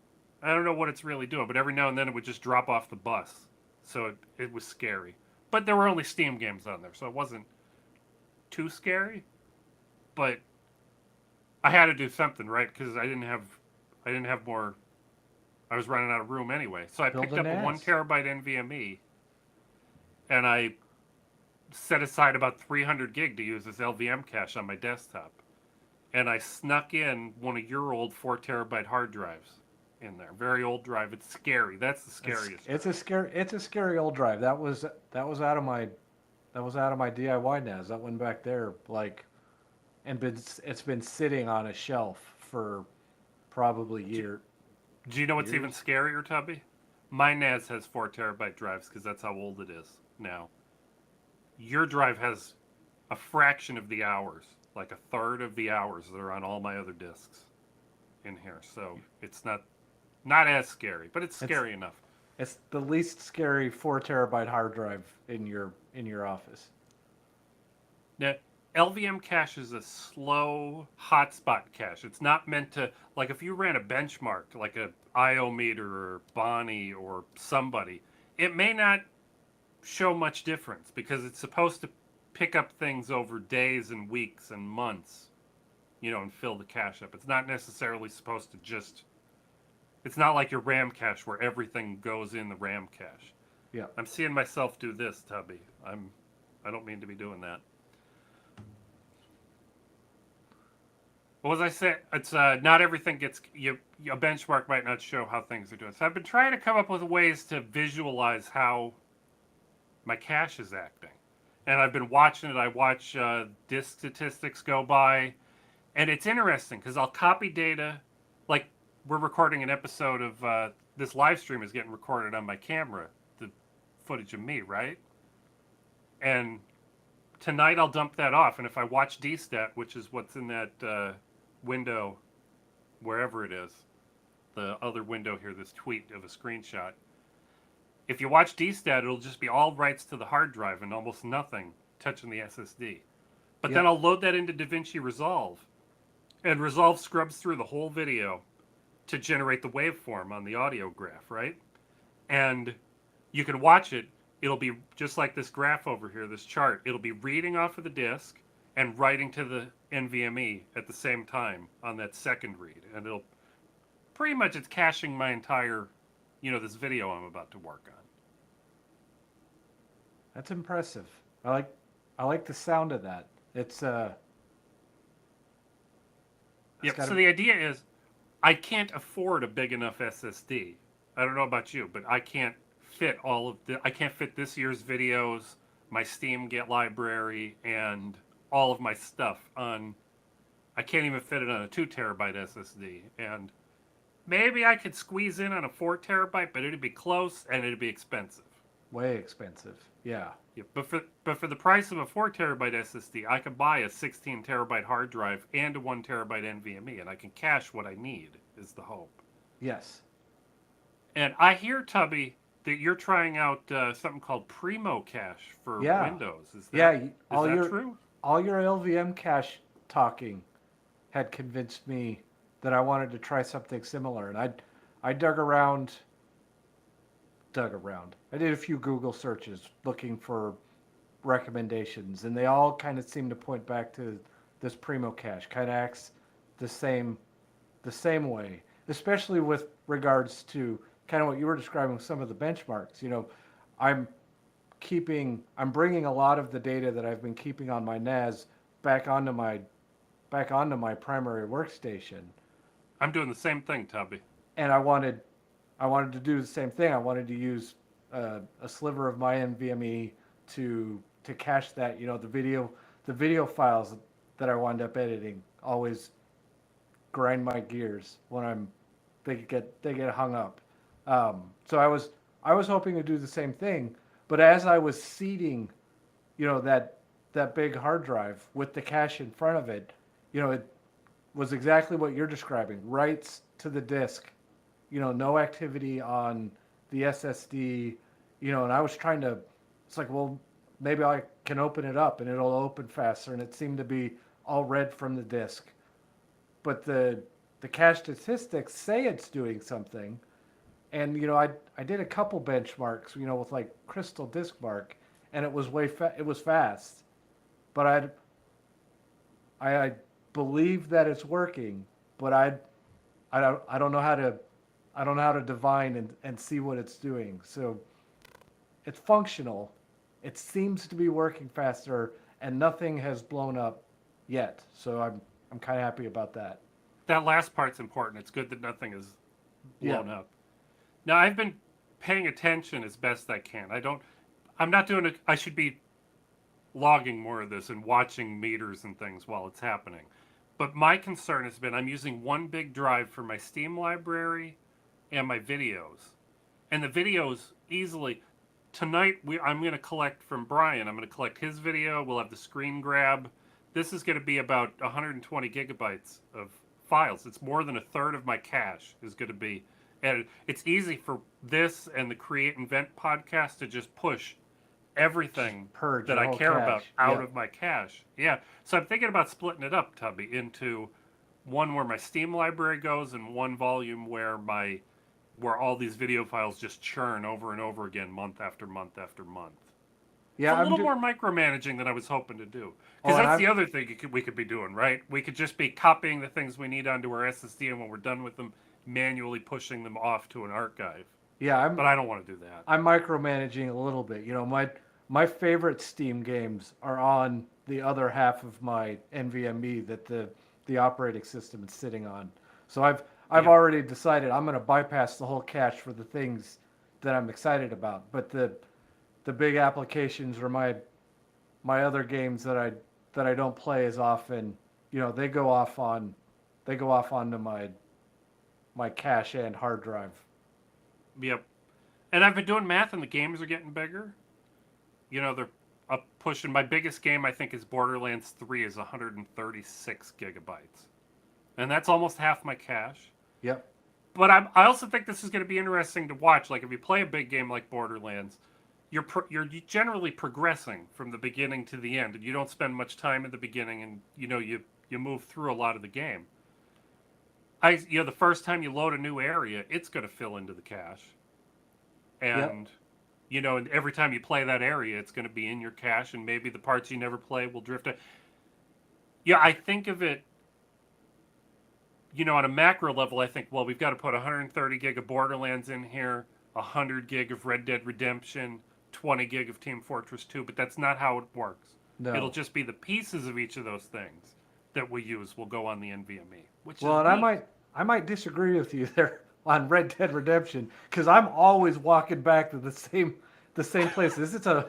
I don't know what it's really doing, but every now and then it would just drop off the bus. So it was scary. But there were only Steam games on there, so it wasn't too scary. But I had to do something, right? Because I didn't have more. I was running out of room anyway. So I Build picked an up a one NAS. terabyte NVMe, and I set aside about 300 gig to use as LVM cache on my desktop. And I snuck in one of your old 4 terabyte hard drives in there. Very old drive. It's scary. That's the scariest It's drive. a scary. It's a scary old drive. That was out of my DIY NAS. That one back there, like, it's been sitting on a shelf for probably Do, do you know what's even years. scarier, Tubby? My NAS has 4 terabyte drives because that's how old it is now. Your drive has a fraction of the hours, like a third of the hours that are on all my other disks in here. So it's not as scary, but it's It's scary enough. it's the least scary 4 terabyte hard drive in your office. Now, LVM cache is a slow hotspot cache. It's not meant to like if you ran a benchmark like a IO meter or Bonnie or somebody, it may not show much difference because it's supposed to pick up things over days and weeks and months, and fill the cache up. It's not necessarily supposed to just. It's not like your RAM cache where everything goes in the RAM cache. Yeah. I'm seeing myself do this, Tubby. I don't mean to be doing that. What was I saying? It's not everything gets you. A benchmark might not show how things are doing. So I've been trying to come up with ways to visualize how my cache is acting, and I've been watching it. I watch disk statistics go by, and it's interesting because I'll copy data. Like we're recording an episode of this live stream is getting recorded on my camera, the footage of me, right? And tonight I'll dump that off, and if I watch DStat, which is what's in that window, wherever it is, the other window here, this tweet of a screenshot. If you watch DStat, it'll just be all writes to the hard drive and almost nothing touching the SSD. But then Yep. I'll load that into DaVinci Resolve, and Resolve scrubs through the whole video to generate the waveform on the audio graph, right? And you can watch it. It'll be just like this graph over here, this chart. It'll be reading off of the disk and writing to the NVMe at the same time on that second read. And it'll pretty much it's caching my entire, this video I'm about to work on. That's impressive. I like the sound of that. It's Yep. got So to. the idea is I can't afford a big enough SSD. I don't know about you, but I can't fit this year's videos, my Steam Get library, and all of my stuff on. I can't even fit it on a 2 terabyte SSD, and maybe I could squeeze in on a 4 terabyte, but it'd be close and it'd be expensive. Way expensive. Yeah. Yeah, but for the price of a 4 terabyte SSD, I could buy a 16 terabyte hard drive and a 1 terabyte NVMe, and I can cache what I need. Is the hope. Yes. And I hear, Tubby, that you're trying out something called Primo Cache for Yeah. Windows. Is Yeah. that is that true? All your LVM cache talking had convinced me that I wanted to try something similar, and I dug around. I did a few Google searches looking for recommendations, and they all kind of seem to point back to this Primo cache. Kind of acts the same way, especially with regards to kind of what you were describing with some of the benchmarks. I'm I'm bringing a lot of the data that I've been keeping on my NAS back onto my primary workstation, I'm doing the same thing, Tubby. and I wanted to do the same thing. I wanted to use a sliver of my NVMe to cache that. The video files that I wound up editing always grind my gears when they get hung up. So I was hoping to do the same thing, but as I was seeding, that big hard drive with the cache in front of it, it was exactly what you're describing. Writes to the disk, no activity on the SSD, and I was trying to. It's like, well, maybe I can open it up and it'll open faster, and it seemed to be all read from the disk, but the cache statistics say it's doing something. And I did a couple benchmarks, with like Crystal Disk Mark, and it was it was fast, but I believe that it's working, but I don't know how to divine and see what it's doing. So it's functional, it seems to be working faster, and nothing has blown up yet. So I'm kind of happy about that. That last part's important. It's good that nothing is blown Yeah. up. Now, I've been paying attention as best I can. I'm not doing it. I should be logging more of this and watching meters and things while it's happening. But my concern has been I'm using one big drive for my Steam library and my videos. And the videos easily, tonight I'm going to collect from Brian. I'm going to collect his video. We'll have the screen grab. This is going to be about 120 gigabytes of files. It's more than a third of my cache is going to be edited. It's easy for this and the Create and Vent podcast to just push everything Purge that your I whole care about cache. out Yeah. of my cache. Yeah. So I'm thinking about splitting it up, Tubby, into one where my Steam library goes and one volume where all these video files just churn over and over again month after month after month. Yeah, It's a little more micromanaging than I was hoping to do. Because and that's I'm the other thing we could be doing, right? We could just be copying the things we need onto our SSD, and when we're done with them, manually pushing them off to an archive. yeah, But I don't want to do that. I'm micromanaging a little bit. My favorite Steam games are on the other half of my NVMe that the operating system is sitting on. So I've Yeah. already decided I'm going to bypass the whole cache for the things that I'm excited about. But the big applications or my other games that I don't play as often, they go off onto my cache and hard drive. Yep. And I've been doing math, and the games are getting bigger. They're up pushing. My biggest game, I think, is Borderlands 3, is 136 gigabytes. And that's almost half my cache. Yep. But I also think this is going to be interesting to watch. Like, if you play a big game like Borderlands, you're generally progressing from the beginning to the end, and you don't spend much time at the beginning, and you move through a lot of the game. The first time you load a new area, it's going to fill into the cache, and and every time you play that area, it's going to be in your cache, and maybe the parts you never play will drift out. Yeah, I think of it. On a macro level, I think, well, we've got to put 130 gig of Borderlands in here, 100 gig of Red Dead Redemption, 20 gig of Team Fortress 2, but that's not how it works. No. It'll just be the pieces of each of those things that we use will go on the NVMe, which Well, is and neat. I might disagree with you there on Red Dead Redemption because I'm always walking back to the same places. It's I'm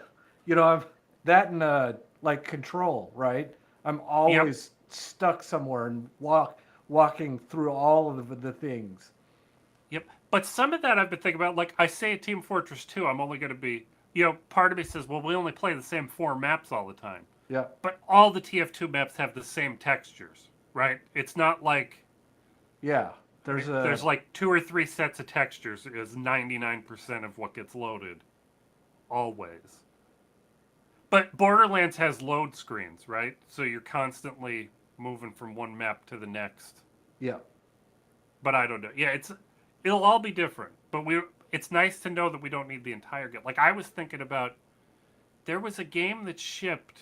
that and like Control, right? I'm always stuck somewhere and walking through all of the things. Yep. But some of that I've been thinking about, like I say at Team Fortress 2, I'm only going to be, part of me says, well, we only play the same 4 maps all the time. Yeah. But all the TF2 maps have the same textures, right? It's not like Yeah. There's like 2 or 3 sets of textures is 99% of what gets loaded. Always. But Borderlands has load screens, right? So you're constantly moving from one map to the next. Yeah. But I don't know. Yeah, it'll all be different. But it's nice to know that we don't need the entire game. Like I was thinking about There was a game that shipped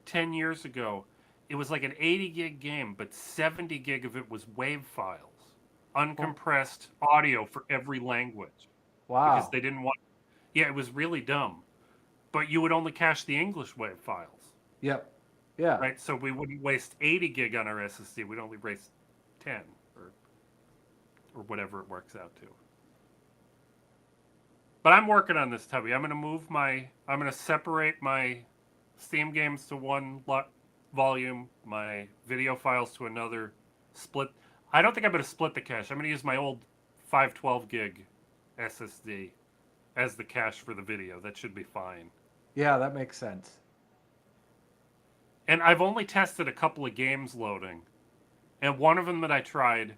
10 years ago. It was like an 80 gig game, but 70 gig of it was WAV files, Oh, uncompressed audio for every language because wow. they didn't want. Yeah, it was really dumb. But you would only cache the English WAV files, Yep. Yeah. right? So we wouldn't waste 80 gig on our SSD. We'd only waste 10 or whatever it works out to. But I'm working on this, Tubby. I'm going to separate my Steam games to one volume, my video files to another. Split. I don't think I'm going to split the cache. I'm going to use my old 512 gig SSD as the cache for the video. That should be fine. Yeah, that makes sense. And I've only tested a couple of games loading. And one of them that I tried,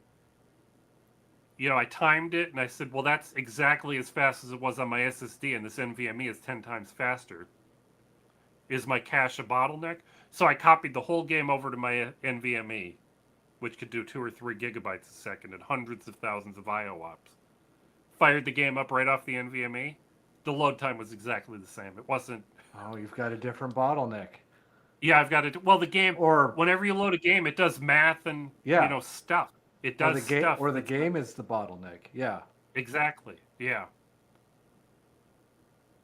I timed it and I said, well, that's exactly as fast as it was on my SSD, and this NVMe is 10 times faster. Is my cache a bottleneck? So I copied the whole game over to my NVMe, which could do 2 or 3 gigabytes a second and hundreds of thousands of IOPS. Fired the game up right off the NVMe. The load time was exactly the same. It wasn't. Oh, you've got a different bottleneck. Yeah, I've got it. Well, the game. Or Whenever you load a game, it does math and yeah, stuff. It or does stuff. the game is the bottleneck. Yeah. Exactly. Yeah.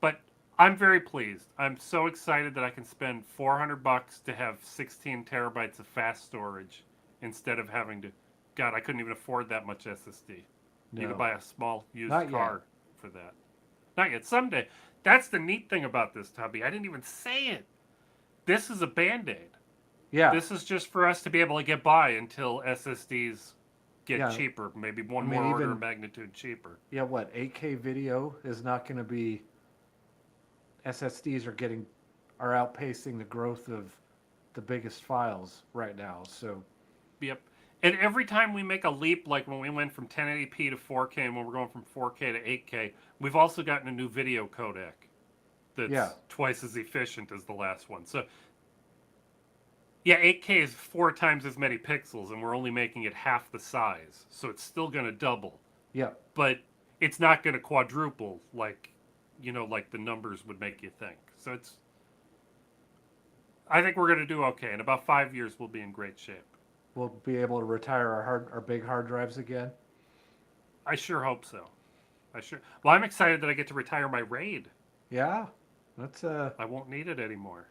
But I'm very pleased. I'm so excited that I can spend $400 to have 16 terabytes of fast storage instead of having to. God, I couldn't even afford that much SSD. You need to No. buy a small used Not car yet. for that. Not yet. Someday. That's the neat thing about this, Tubby. I didn't even say it. This is a band aid. Yeah. This is just for us to be able to get by until SSDs get Yeah. cheaper. Maybe one I mean, more order even of magnitude cheaper. yeah, what 8K video is not going to be. SSDs are outpacing the growth of the biggest files right now. So Yep. And every time we make a leap, like when we went from 1080p to 4K and when we're going from 4K to 8K, we've also gotten a new video codec that's yeah, twice as efficient as the last one. So, yeah, 8K is 4 times as many pixels, and we're only making it half the size. So it's still going to double, yeah, but it's not going to quadruple like, like the numbers would make you think. So I think we're going to do okay. In about 5 years, we'll be in great shape. we'll be able to retire our big hard drives again. I sure hope so. Well, I'm excited that I get to retire my RAID. Yeah, that's I won't need it anymore.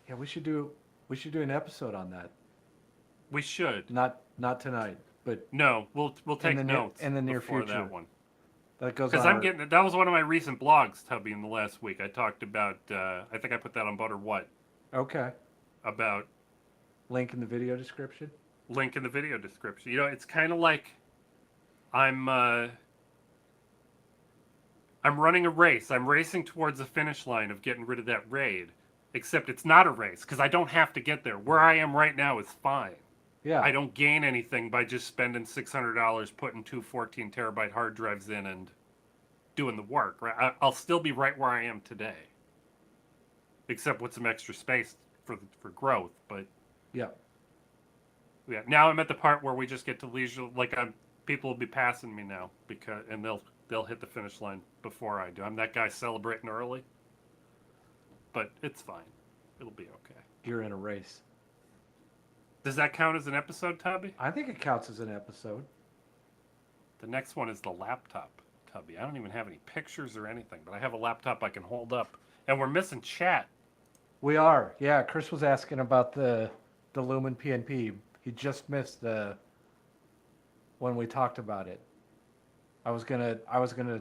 yeah. We should do an episode on that. We should. Not tonight, but No, we'll take the notes in the near before future. that one. That goes Because on. I'm getting that was one of my recent blogs, Tubby, in the last week. I talked about. I think I put that on Butter What Okay. about Link in the video description. link in the video description. It's kind of like I'm running a race. I'm racing towards the finish line of getting rid of that RAID. Except it's not a race because I don't have to get there. Where I am right now is fine. Yeah. I don't gain anything by just spending $600 putting two 14 terabyte hard drives in and doing the work. Right? I'll still be right where I am today, except with some extra space for growth. But Yeah. yeah, now I'm at the part where we just get to leisure. Like people will be passing me now and they'll hit the finish line before I do. I'm that guy celebrating early, but it's fine. It'll be okay. You're in a race. Does that count as an episode, Tubby? I think it counts as an episode. The next one is the laptop, Tubby. I don't even have any pictures or anything, but I have a laptop I can hold up. And we're missing chat. We are. Yeah, Chris was asking about the Lumen PNP. He just missed the when we talked about it. I was gonna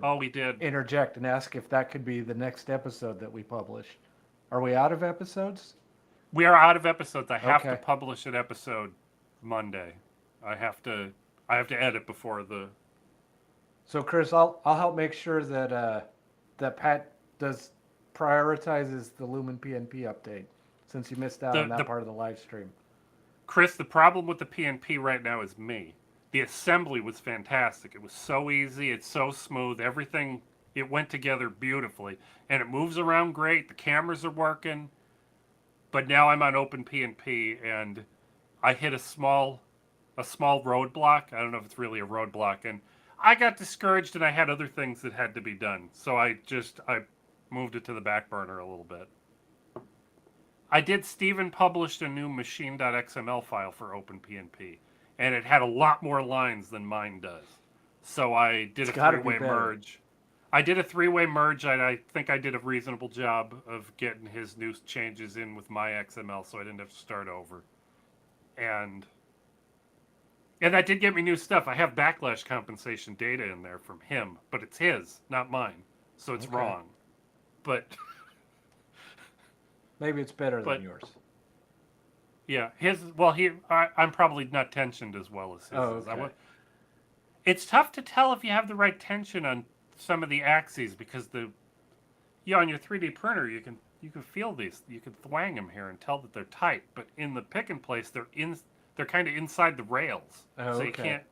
Oh, we did. interject and ask if that could be the next episode that we publish. Are we out of episodes? We are out of episodes. I have to Okay. publish an episode Monday. I have to edit before the. So Chris, I'll help make sure that that Pat prioritizes the Lumen PNP update since you missed out on that part of the live stream. Chris, the problem with the PNP right now is me. The assembly was fantastic. It was so easy. It's so smooth. Everything, it went together beautifully. And it moves around great. The cameras are working. But now I'm on OpenPNP and I hit a small roadblock. I don't know if it's really a roadblock. And I got discouraged and I had other things that had to be done. So I moved it to the back burner a little bit. Steven published a new machine.xml file for OpenPNP, and it had a lot more lines than mine does. So I did It's a gotta be three-way better. merge. I did a three-way merge, and I think I did a reasonable job of getting his new changes in with my XML, so I didn't have to start over. And that did get me new stuff. I have backlash compensation data in there from him, but it's his, not mine. So it's Okay. wrong. But Maybe it's better But- than yours. yeah, I'm probably not tensioned as well as his Oh, is. okay. It's tough to tell if you have the right tension on some of the axes because on your 3D printer you can feel these. You can thwang them here and tell that they're tight, but in the pick and place they're kind of inside the rails. Oh, so okay.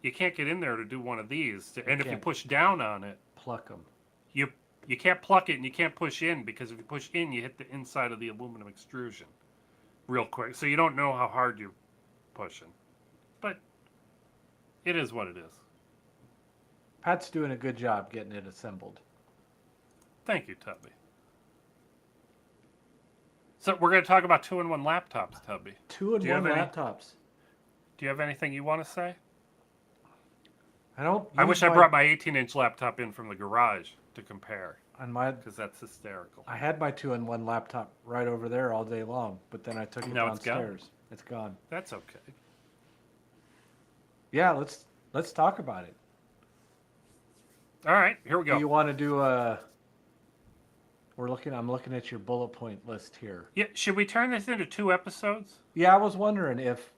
you can't get in there to do one of these. And if you can't. push down on it, Pluck them. you can't pluck it and you can't push in because if you push in, you hit the inside of the aluminum extrusion real quick. So you don't know how hard you're pushing. But it is what it is. Pat's doing a good job getting it assembled. Thank you, Tubby. So we're going to talk about 2-in-1 laptops, Tubby. Two in Do you one have any- laptops. Do you have anything you want to say? I wish I brought my 18-inch laptop in from the garage to compare on my. because that's hysterical. I had my 2-in-1 laptop right over there all day long, but then I took it Now it's gone. downstairs. It's gone. That's okay. Yeah, let's talk about it. All right, here we Do go. you want to do a? I'm looking at your bullet point list here. Yeah, should we turn this into 2 episodes? Yeah, I was wondering if.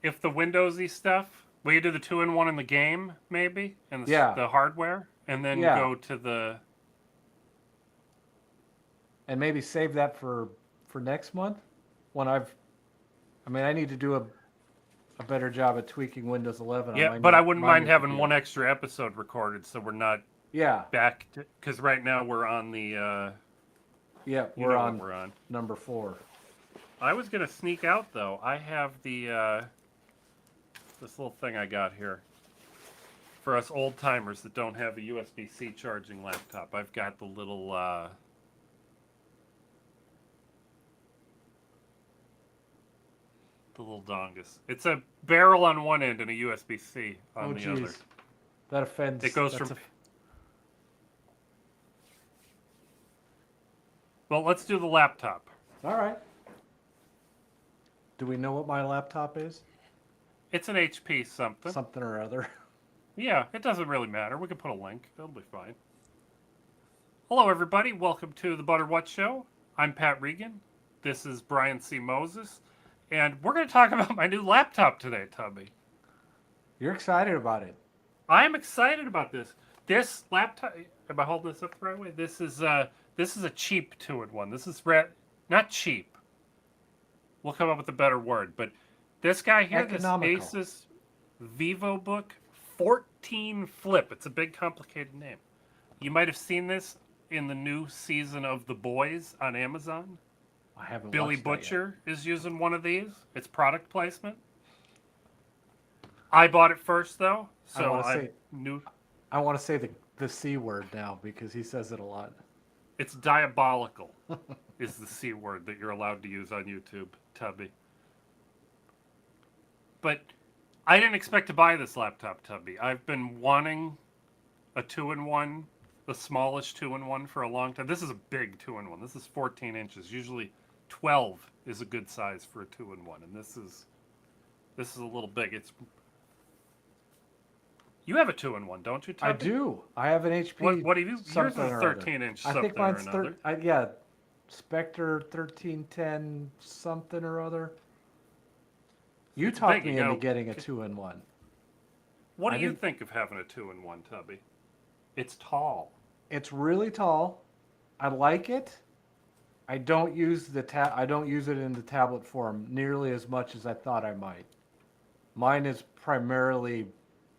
If the Windowsy stuff, will you do the 2-in-1 in the game, maybe, and Yeah. the hardware, and then Yeah. go to the. And maybe save that for next month, when I need to do a better job at tweaking Windows 11. Yeah, on but my I new- wouldn't my mind new having computer. one extra episode recorded, so we're not Yeah, back because right now we're on the. yeah, You we're know on what we're on. number 4. I was gonna sneak out though. I have the this little thing I got here for us old timers that don't have a USB-C charging laptop. I've got the little dongus. It's a barrel on one end and a USB-C on Oh, the geez, other. that offends. It goes that's from. Well, let's do the laptop. all right. Do we know what my laptop is? It's an HP something. Something or other. Yeah, it doesn't really matter. We can put a link. It'll be fine. Hello, everybody. Welcome to the Butter What Show. I'm Pat Regan. This is Brian C. Moses. And we're going to talk about my new laptop today, Tubby. You're excited about it. I am excited about this. This laptop, am I holding this up the right way? This is a cheap 2-in-1. This is not cheap. We'll come up with a better word. But this guy here, Economical. this Asus VivoBook 14 Flip. It's a big, complicated name. You might have seen this in the new season of The Boys on Amazon. I haven't. Billy watched that yet. Butcher is using one of these. It's product placement. I bought it first, though, so I knew I want to say the C word now because he says it a lot. it's diabolical. Is the C word that you're allowed to use on YouTube, Tubby. But I didn't expect to buy this laptop, Tubby. I've been wanting a 2-in-1, the smallest 2-in-1 for a long time. This is a big 2-in-1. This is 14 inches. Usually 12 is a good size for a 2-in-1, and this is a little big. You have a 2-in-1, don't you, Tubby? I do. I have an HP. What have you? Yours is something or other. 13-inch I something think mine's or another. yeah, Spectre 1310 something or other. You It's talked big, me you into gotta- getting a 2-in-1. What I do you didn't- think of having a 2-in-1, Tubby? It's tall. It's really tall. I like it. I don't use I don't use it in the tablet form nearly as much as I thought I might. Mine is primarily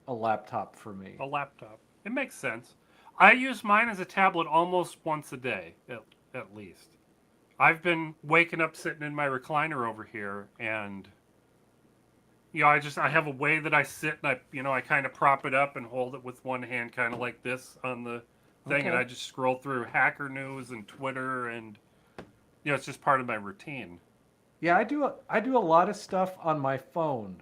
a laptop for me. A laptop. It makes sense. I use mine as a tablet almost once a day, at least. I've been waking up sitting in my recliner over here, and I have a way that I sit and I kind of prop it up and hold it with one hand, kind of like this on the thing, and Okay. I just scroll through Hacker News and Twitter, and it's just part of my routine. Yeah, I do a lot of stuff on my phone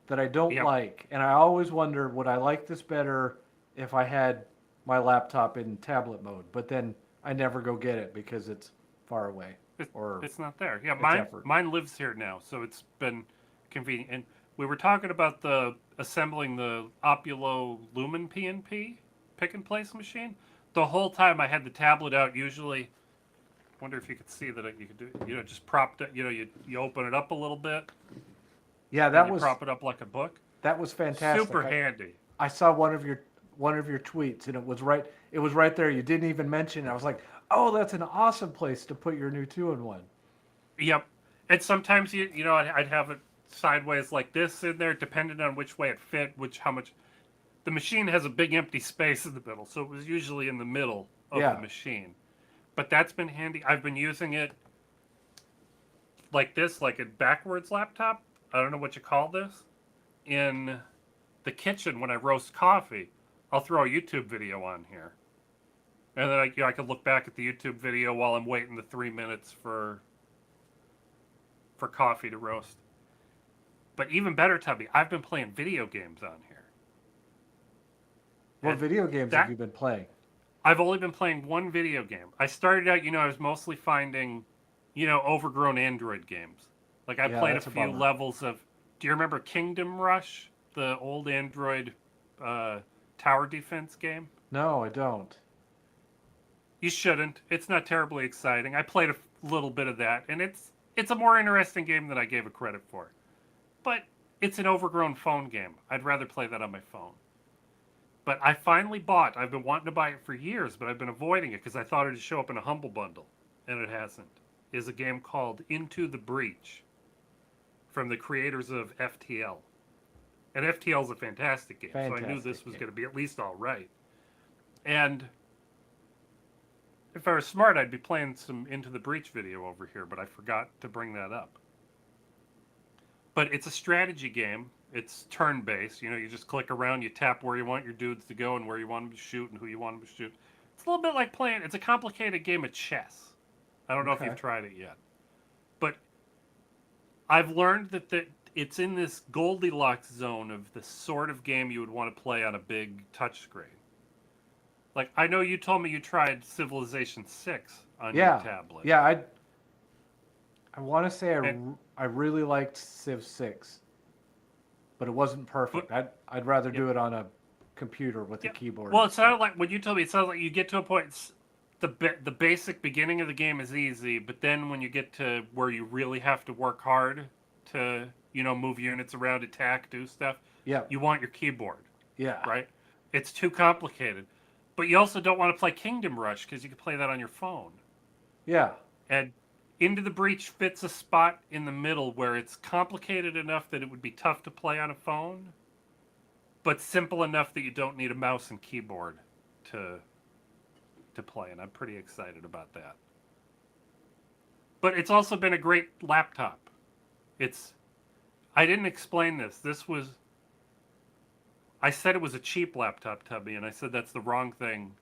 that I don't Yep, like, and I always wonder would I like this better if I had my laptop in tablet mode, but then I never go get it because it's far away it, or it's not there. Yeah, it's mine effort. mine lives here now, so it's been convenient. And we were talking about the assembling the Opulo Lumen PNP pick and place machine. The whole time I had the tablet out. Usually, wonder if you could see that you could do. Just propped it. You open it up a little bit Yeah, and you prop it up like a book. that was fantastic. Super handy. I saw one of your tweets and it was right there. You didn't even mention it. I was like, "Oh, that's an awesome place to put your new 2-in-1." Yep. And sometimes I'd have it sideways like this in there, depending on which way it fit, how much. The machine has a big empty space in the middle, so it was usually in the middle of the Yeah. machine. But that's been handy. I've been using it like this, like a backwards laptop. I don't know what you call this. In the kitchen when I roast coffee, I'll throw a YouTube video on here, and then I can look back at the YouTube video while I'm waiting the 3 minutes for coffee to roast. But even better, Tubby, I've been playing video games on here. What And video games have that you been playing? I've only been playing one video game. I started out, I was mostly finding, overgrown Android games. Like I Yeah, played a that's a few bummer. levels of. Do you remember Kingdom Rush, the old Android uh, tower defense game? No, I don't. You shouldn't. It's not terribly exciting. I played a little bit of that, and it's a more interesting game than I gave it credit for. But it's an overgrown phone game. I'd rather play that on my phone. But I finally bought. I've been wanting to buy it for years, but I've been avoiding it because I thought it'd show up in a Humble Bundle, and it hasn't. Is a game called Into the Breach from the creators of FTL. And FTL is a fantastic game, so I knew this Fantastic was game. going to be at least all right. And if I was smart, I'd be playing some Into the Breach video over here, but I forgot to bring that up. But it's a strategy game. It's turn based. You just click around, you tap where you want your dudes to go and where you want them to shoot and who you want them to shoot. It's a little bit like playing. It's a complicated game of chess. I don't know if Okay. you've tried it yet, but I've learned that it's in this Goldilocks zone of the sort of game you would want to play on a big touchscreen. Like I know you told me you tried Civilization 6 on your Yeah. tablet, Yeah, I want to say and I really liked Civ 6, but it wasn't but perfect. I'd rather yeah, do it on a computer with a yeah. keyboard Well, and it stuff. sounded like when you told me. It sounds like you get to a point. The basic beginning of the game is easy, but then when you get to where you really have to work hard to move units around, attack, do stuff, Yeah. you want your keyboard, Yeah. right? It's too complicated. But you also don't want to play Kingdom Rush because you can play that on your phone. Yeah. And Into the Breach fits a spot in the middle where it's complicated enough that it would be tough to play on a phone, but simple enough that you don't need a mouse and keyboard to play. And I'm pretty excited about that. But it's also been a great laptop. It's I didn't explain this. I said it was a cheap laptop, Tubby, and I said that's the wrong thing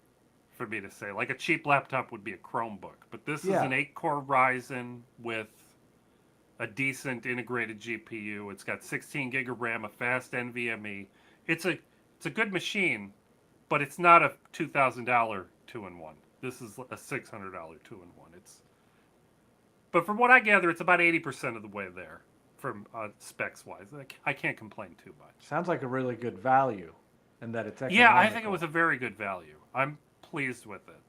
for me to say. Like a cheap laptop would be a Chromebook, but this is Yeah. an 8-core Ryzen with a decent integrated GPU. It's got 16 gig of RAM, a fast NVMe. It's a good machine, but it's not a $2,000 2-in-1. This is a $600 2-in-1. But from what I gather, it's about 80% of the way there from specs wise. I can't complain too much. Sounds like a really good value and that it's Yeah, I think it economical. was a very good value. I'm pleased with it.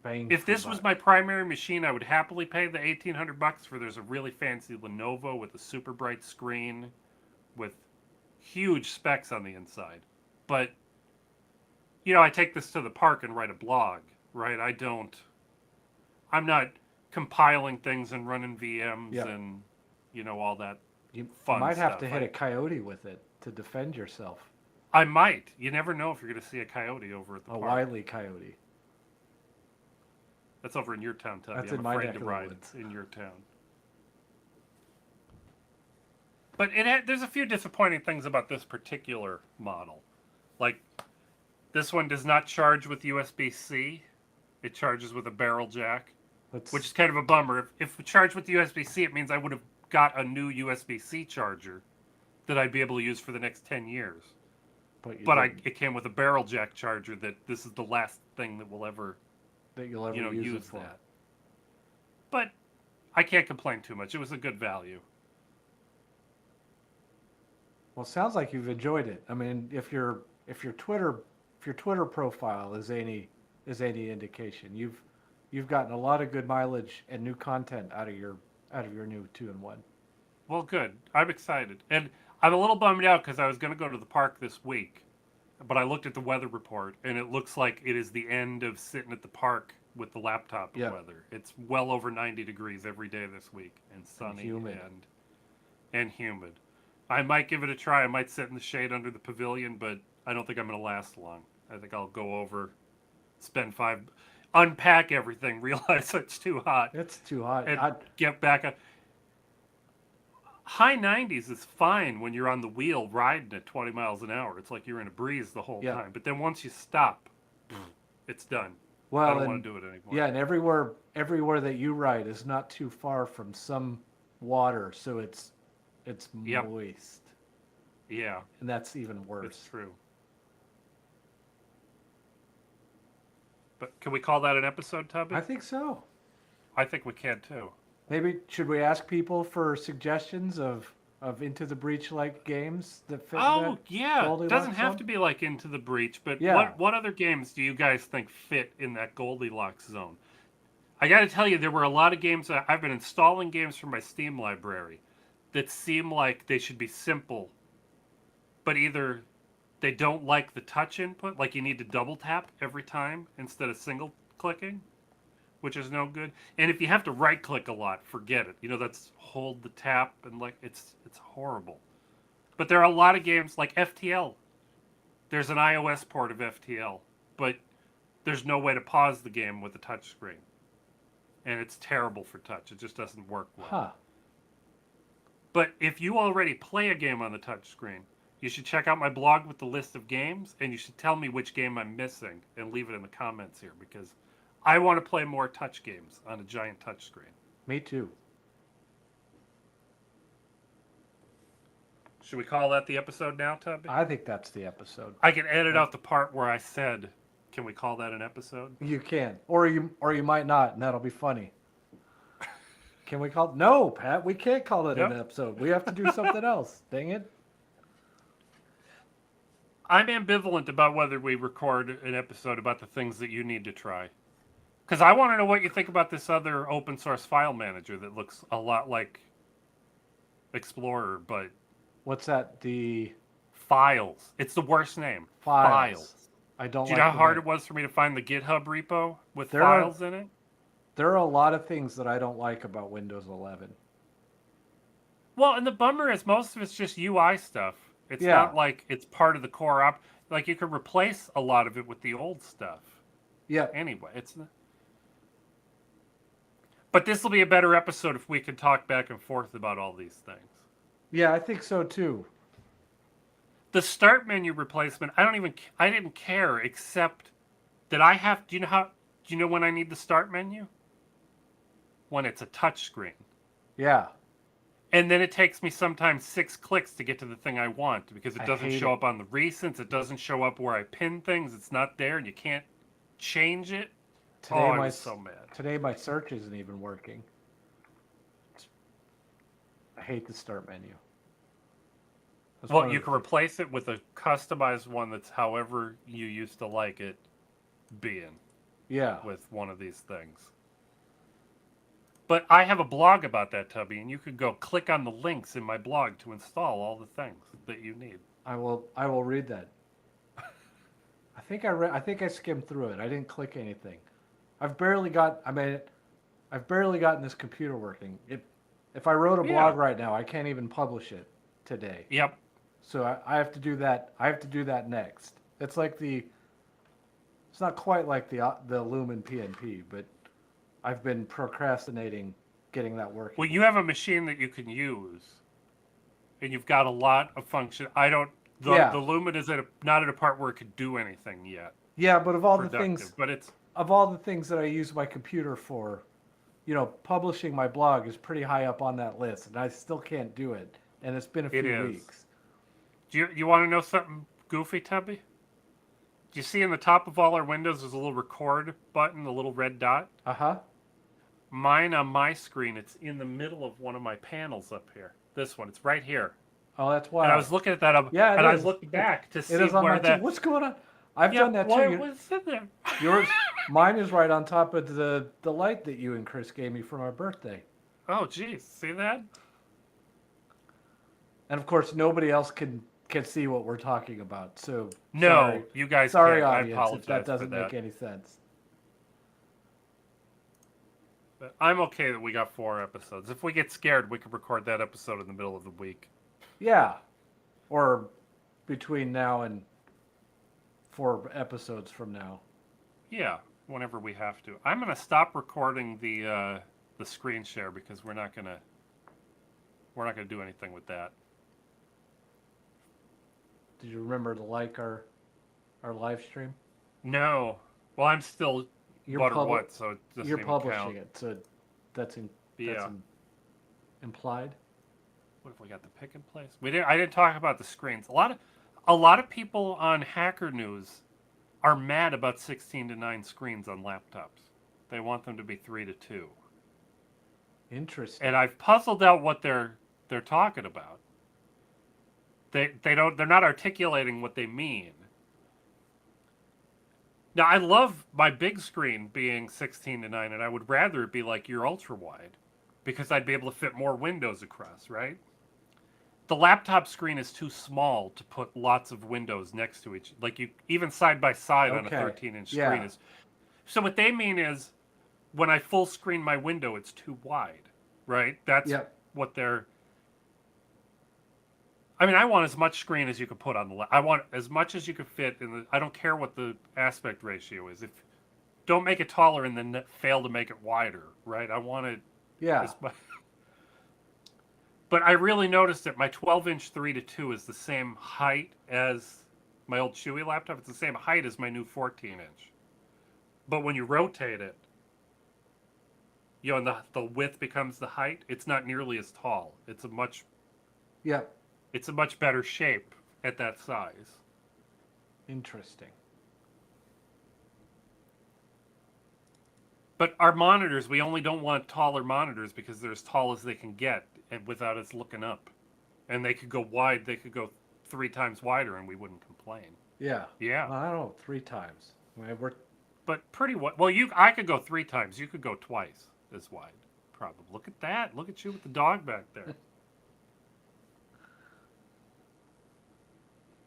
Bang If for this was buck. my primary machine, I would happily pay the $1,800 for. There's a really fancy Lenovo with a super bright screen, with huge specs on the inside. But I take this to the park and write a blog, right? I'm not compiling things and running VMs Yep. and all that You fun might have to stuff. hit a coyote with it to defend yourself. I might. You never know if you're going to see a coyote over at the A park. wily coyote. That's over in your town, Tubby. That's I'm in my afraid neck to of the ride woods. in your town. But there's a few disappointing things about this particular model. Like, this one does not charge with USB-C. It charges with a barrel jack, which is kind of a bummer. If it charged with USB-C, it means I would have got a new USB-C charger that I'd be able to use for the next 10 years. But it came with a barrel jack charger that this is the last thing that will ever you'll ever use for that. But I can't complain too much. It was a good value. Well, it sounds like you've enjoyed it. I mean, if your Twitter profile is any indication, you've gotten a lot of good mileage and new content out of your new 2-in-1. Well, good. I'm excited. And I'm a little bummed out because I was going to go to the park this week, but I looked at the weather report, and it looks like it is the end of sitting at the park with the laptop weather. It's well over 90 degrees every day this week, and sunny and humid. I might give it a try. I might sit in the shade under the pavilion, but I don't think I'm going to last long. I think I'll go over, unpack everything, realize it's too hot. It's too hot. And get back up. High 90s is fine when you're on the wheel riding at 20 miles an hour. It's like you're in a breeze the whole time. But then once you stop, it's done. Well, I don't want to do it anymore. Yeah, and everywhere that you ride is not too far from some water, so it's moist. Yeah. And that's even worse. It's true. But can we call that an episode, Tubby? I think so. I think we can too. Maybe should we ask people for suggestions of Into the Breach like games that fit? Oh yeah, it doesn't have to be like Into the Breach, but what other games do you guys think fit in that Goldilocks zone? I got to tell you, there were a lot of games I've been installing games from my Steam library that seem like they should be simple, but either they don't like the touch input, like you need to double tap every time instead of single clicking, which is no good. And if you have to right click a lot, forget it. That's hold the tap and it's horrible. But there are a lot of games like FTL. There's an iOS port of FTL, but there's no way to pause the game with a touch screen. And it's terrible for touch. It just doesn't work well. Huh. But if you already play a game on the touch screen, you should check out my blog with the list of games, and you should tell me which game I'm missing and leave it in the comments here, because I want to play more touch games on a giant touch screen. Me too. Should we call that the episode now, Tubby? I think that's the episode. I can edit out the part where I said, can we call that an episode? You can. Or you might not, and that'll be funny. Can we call... No, Pat, we can't call it an episode. We have to do something else. Dang it. I'm ambivalent about whether we record an episode about the things that you need to try. Because I want to know what you think about this other open source file manager that looks a lot like Explorer, but... What's that? The... Files. It's the worst name. Files. I don't. Do you know how hard it was for me to find the GitHub repo with files in it? There are a lot of things that I don't like about Windows 11. Well, and the bummer is most of it's just UI stuff. It's not like it's part of the core like you could replace a lot of it with the old stuff. Yeah. Anyway, it's not. But this will be a better episode if we can talk back and forth about all these things. Yeah, I think so too. The start menu replacement, I didn't care, except that do you know when I need the start menu? When it's a touch screen. Yeah. And then it takes me sometimes 6 clicks to get to the thing I want, because it doesn't show up on the recents, it doesn't show up where I pin things, it's not there, and you can't change it. I was so mad. Today my search isn't even working. I hate the start menu. Well, you can replace it with a customized one that's however you used to like it being. Yeah. With one of these things. But I have a blog about that, Tubby, and you could go click on the links in my blog to install all the things that you need. I will read that. I think I skimmed through it. I didn't click anything. I've barely gotten this computer working. If I wrote a blog right now, I can't even publish it today. Yep. So I have to do that. I have to do that next. It's like it's not quite like the Lumen PNP, but I've been procrastinating getting that working. Well, you have a machine that you can use. and you've got a lot of function. I don't. The Yeah, Lumen is not at a part where it could do anything yet yeah, but productive, but it's of all the things that I use my computer for, publishing my blog is pretty high up on that list, and I still can't do it. And it's been a it few is. weeks. You want to know something goofy, Tubby? Do you see in the top of all our windows there's a little record button, a little red dot? Uh huh. Mine on my screen, it's in the middle of one of my panels up here. This one, it's right here. Oh, that's And I why. was looking at that, Yeah, it and I is. looked back to It see is on where mine too. that. What's going on? I've Yeah, done that why too. was it there? Yours, mine is right on top of the light that you and Chris gave me for my birthday. Oh, geez, see that? And of course, nobody else can see what we're talking about. So No, sorry, you guys sorry, can't. I audience, apologize if that doesn't for that. make any sense. But I'm okay that we got 4 episodes. If we get scared, we could record that episode in the middle of the week. Yeah, or between now and 4 episodes from now. Yeah, whenever we have to. I'm gonna stop recording the screen share because we're not gonna do anything with that. Did you remember to like our live stream? No. Well, I'm still You're butter publi- what, so it doesn't You're even publishing count. it, so that's Yeah. implied. What if we got the pick in place? I didn't talk about the screens. A lot of people on Hacker News are mad about 16:9 screens on laptops. They want them to be 3:2. Interesting. And I've puzzled out what they're talking about. They're not articulating what they mean. Now I love my big screen being 16:9, and I would rather it be like your ultra wide, because I'd be able to fit more windows across, right? The laptop screen is too small to put lots of windows next to each, like you even side by side on a Okay. 13-inch Yeah. screen is. So what they mean is, when I full screen my window, it's too wide, right? That's Yep. what they're. I mean, I want as much screen as you could put on the. I want as much as you could fit in the. I don't care what the aspect ratio is. If don't make it taller and then fail to make it wider, right? I want it Yeah. as much. But I really noticed that my 12-inch 3:2 is the same height as my old Chewy laptop. It's the same height as my new 14-inch. But when you rotate it, and the width becomes the height, it's not nearly as tall. It's a much Yep. better shape at that size. Interesting. But our monitors, we only don't want taller monitors because they're as tall as they can get and without us looking up. And they could go wide, they could go 3 times wider and we wouldn't complain. Yeah. Yeah. Well, I don't know, 3 times. I mean, we're But pretty wide. Well, I could go 3 times. You could go twice as wide. Probably. Look at that. Look at you with the dog back there.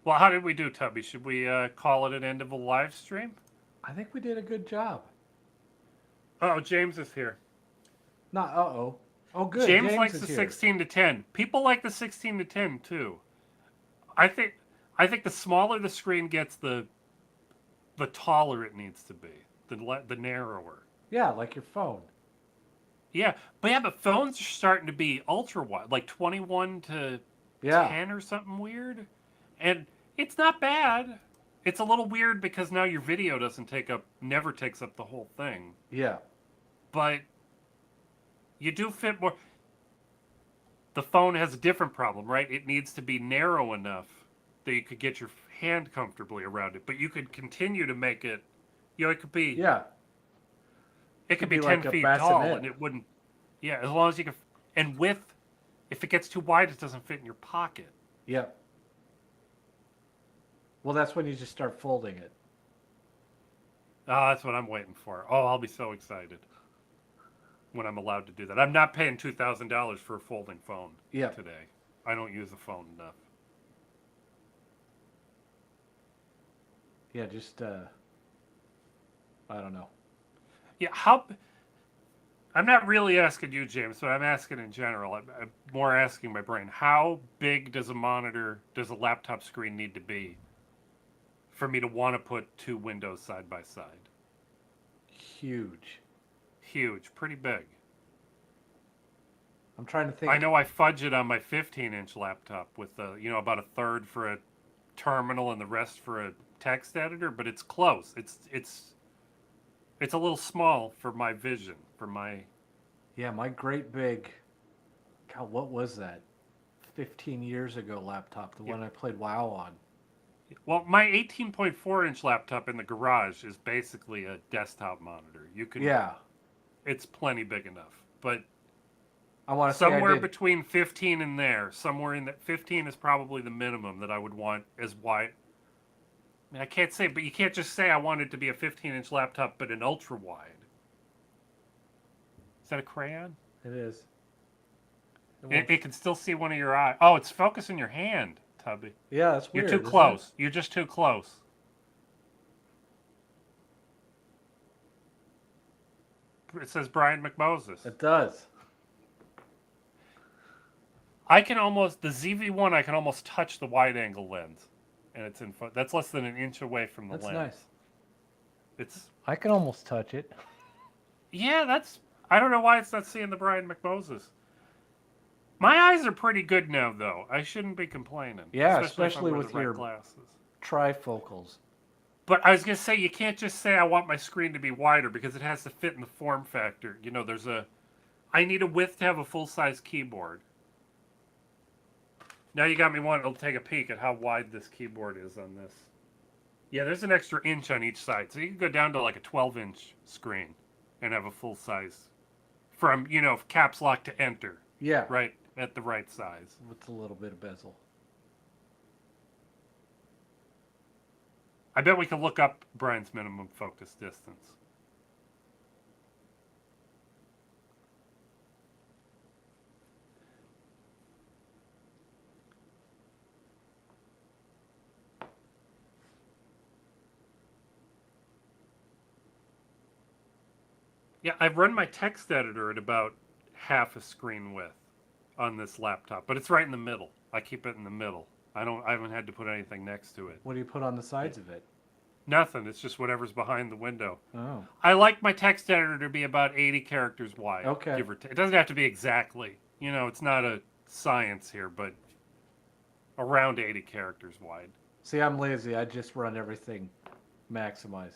Well, how did we do, Tubby? Should we call it an end of a live stream? I think we did a good job. Oh, James is here. Not oh. Oh, good. James likes is the here. 16:10. People like the 16:10 too. I think the smaller the screen gets, the taller it needs to be. The narrower. Yeah, like your phone. Yeah, but phones are starting to be ultra wide, like 21 to Yeah. 10 or something weird, and it's not bad. It's a little weird because now your video never takes up the whole thing, Yeah. but you do fit more. The phone has a different problem, right? It needs to be narrow enough that you could get your hand comfortably around it, but you could continue to make it. It could be. Yeah. It could be be 10 like a feet tall, bassinet. and it wouldn't. Yeah, as long as you can. And width, if it gets too wide, it doesn't fit in your pocket. Yep. Well, that's when you just start folding it. Oh, that's what I'm waiting for. Oh, I'll be so excited when I'm allowed to do that. I'm not paying $2,000 for a folding phone Yep. today. I don't use a phone enough. Yeah, just I don't know. Yeah, I'm not really asking you, James, but I'm asking in general. I'm more asking my brain. How big does a laptop screen need to be for me to want to put 2 windows side by side? Huge. Huge, pretty big. I'm trying to think. I know I fudge it on my 15-inch laptop with about a third for a terminal and the rest for a text editor, but it's close. It's a little small for my vision, for my. Yeah, my great big. God, what was that? 15 years ago laptop, the one I played WoW on. Well, my 18.4-inch laptop in the garage is basically a desktop monitor. You can. Yeah, It's plenty big enough, but I want to say I somewhere did. between 15 and there, somewhere in that 15 is probably the minimum that I would want as wide. I mean, I can't say, but you can't just say I want it to be a 15-inch laptop, but an ultra wide. Is that a crayon? It is. It can still see one of your eyes. Oh, it's focusing your hand, Tubby. Yeah, that's You're weird. too isn't it? close. You're just too close. It says Brian McMoses. It does. I can almost the ZV-1. I can almost touch the wide-angle lens, and it's in. That's less than an inch away from the That's lens. nice. It's I can almost touch it. yeah. That's I don't know why it's not seeing the Brian McMoses. My eyes are pretty good now, though. I shouldn't be complaining. Yeah, if I especially wear with the right your- glasses. Trifocals. But I was gonna say you can't just say I want my screen to be wider because it has to fit in the form factor. I need a width to have a full-size keyboard. Now you got me wanting to take a peek at how wide this keyboard is on this. Yeah, there's an extra inch on each side, so you can go down to like a 12-inch screen and have a full-size from caps lock to enter, Yeah. right at the right size. With a little bit of bezel. I bet we can look up Brian's minimum focus distance. Yeah, I've run my text editor at about half a screen width on this laptop, but it's right in the middle. I keep it in the middle. I haven't had to put anything next to it. What do you put on the sides of it? Nothing. It's just whatever's behind the window. Oh. I like my text editor to be about 80 characters wide. Okay. Give or take. It doesn't have to be exactly. It's not a science here, but around 80 characters wide. See, I'm lazy. I just run everything maximized.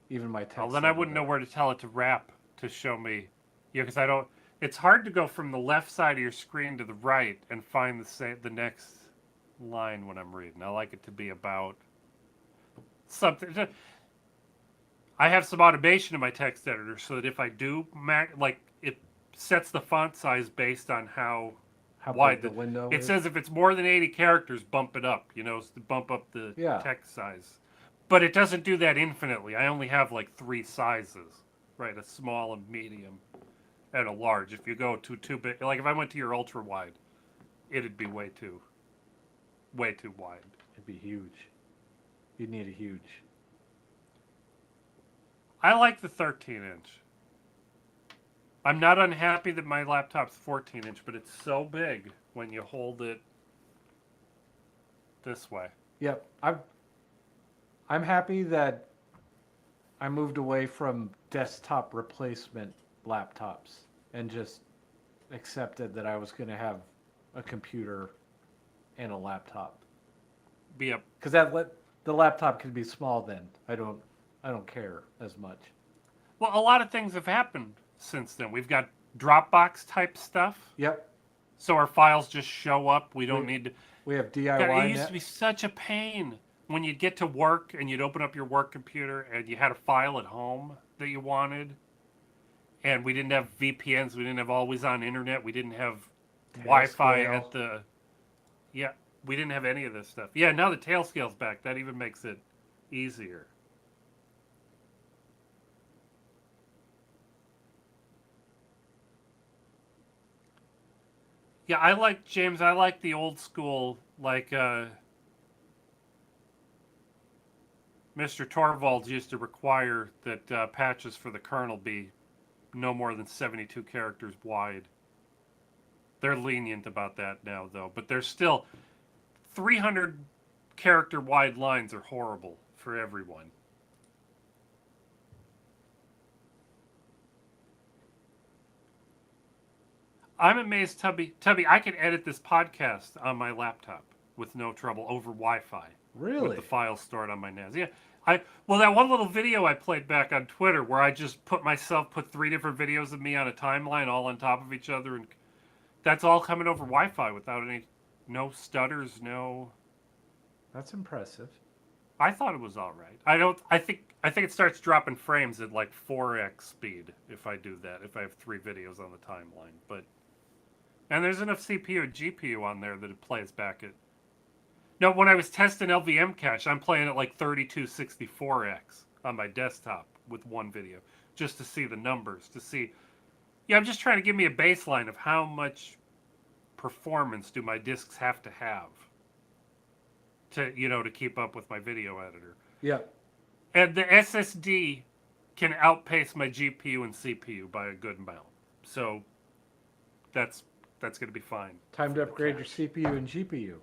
Even my text. Well, then I wouldn't know where to tell it to wrap to show me. Yeah, because I don't. It's hard to go from the left side of your screen to the right and find the next line when I'm reading. I like it to be about something. I have some automation in my text editor so that if I do it sets the font size based on how wide big the window It is? says if it's more than 80 characters, bump it up. Bump up the text size. But it doesn't do that infinitely. I only have like 3 sizes, right? A small, a medium, and a large. If you go too big, like if I went to your ultra wide, it'd be way too wide. It'd be huge. You'd need a huge. I like the 13-inch. I'm not unhappy that my laptop's 14-inch, but it's so big when you hold it this way. Yep. I'm happy that I moved away from desktop replacement laptops and just accepted that I was going to have a computer and a laptop. Be up. Because the laptop can be small then. I don't care as much. Well, a lot of things have happened since then. We've got Dropbox type stuff. Yep. So our files just show up. We don't need to. We have God, it DIY used net. to be such a pain when you'd get to work and you'd open up your work computer and you had a file at home that you wanted. And we didn't have VPNs. We didn't have always on internet. We didn't have Wi-Fi Tailscale. at the. Yeah, we didn't have any of this stuff. Yeah, now the Tailscale's back. That even makes it easier. Yeah, I like the old school, like Mr. Torvalds used to require that patches for the kernel be no more than 72 characters wide. They're lenient about that now, though, but there's still 300 character wide lines are horrible for everyone. I'm amazed, Tubby. Tubby, I can edit this podcast on my laptop with no trouble over Wi-Fi. With Really? the files stored on my NAS. Yeah. Well, that one little video I played back on Twitter where I just put 3 different videos of me on a timeline all on top of each other, and that's all coming over Wi-Fi without no stutters, no. That's impressive. I thought it was all right. I think it starts dropping frames at like 4x speed if I do that. If I have 3 videos on the timeline, and there's enough CPU and GPU on there that it plays back at. No, when I was testing LVM cache, I'm playing at like 3264x on my desktop with one video just to see the numbers, to see. Yeah, I'm just trying to give me a baseline of how much performance do my disks have to have to keep up with my video editor. Yeah. And the SSD can outpace my GPU and CPU by a good amount. So that's going to be fine. Time to upgrade your CPU and GPU.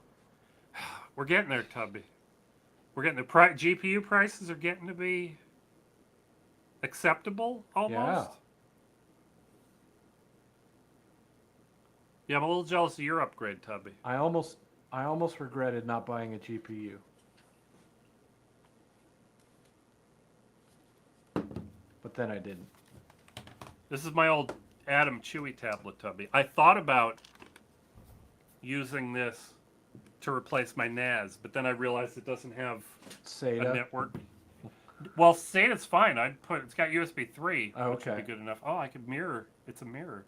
We're getting there, Tubby. We're getting the GPU prices are getting to be acceptable almost. Yeah, I'm a little jealous of your upgrade, Tubby. I almost regretted not buying a GPU. But then I didn't. This is my old Atom Chewy tablet, Tubby. I thought about using this to replace my NAS, but then I realized it doesn't have SATA. a network. Well, SATA's fine. It's got USB 3, Oh, which would okay. be good enough. Oh, I could mirror. It's a mirror.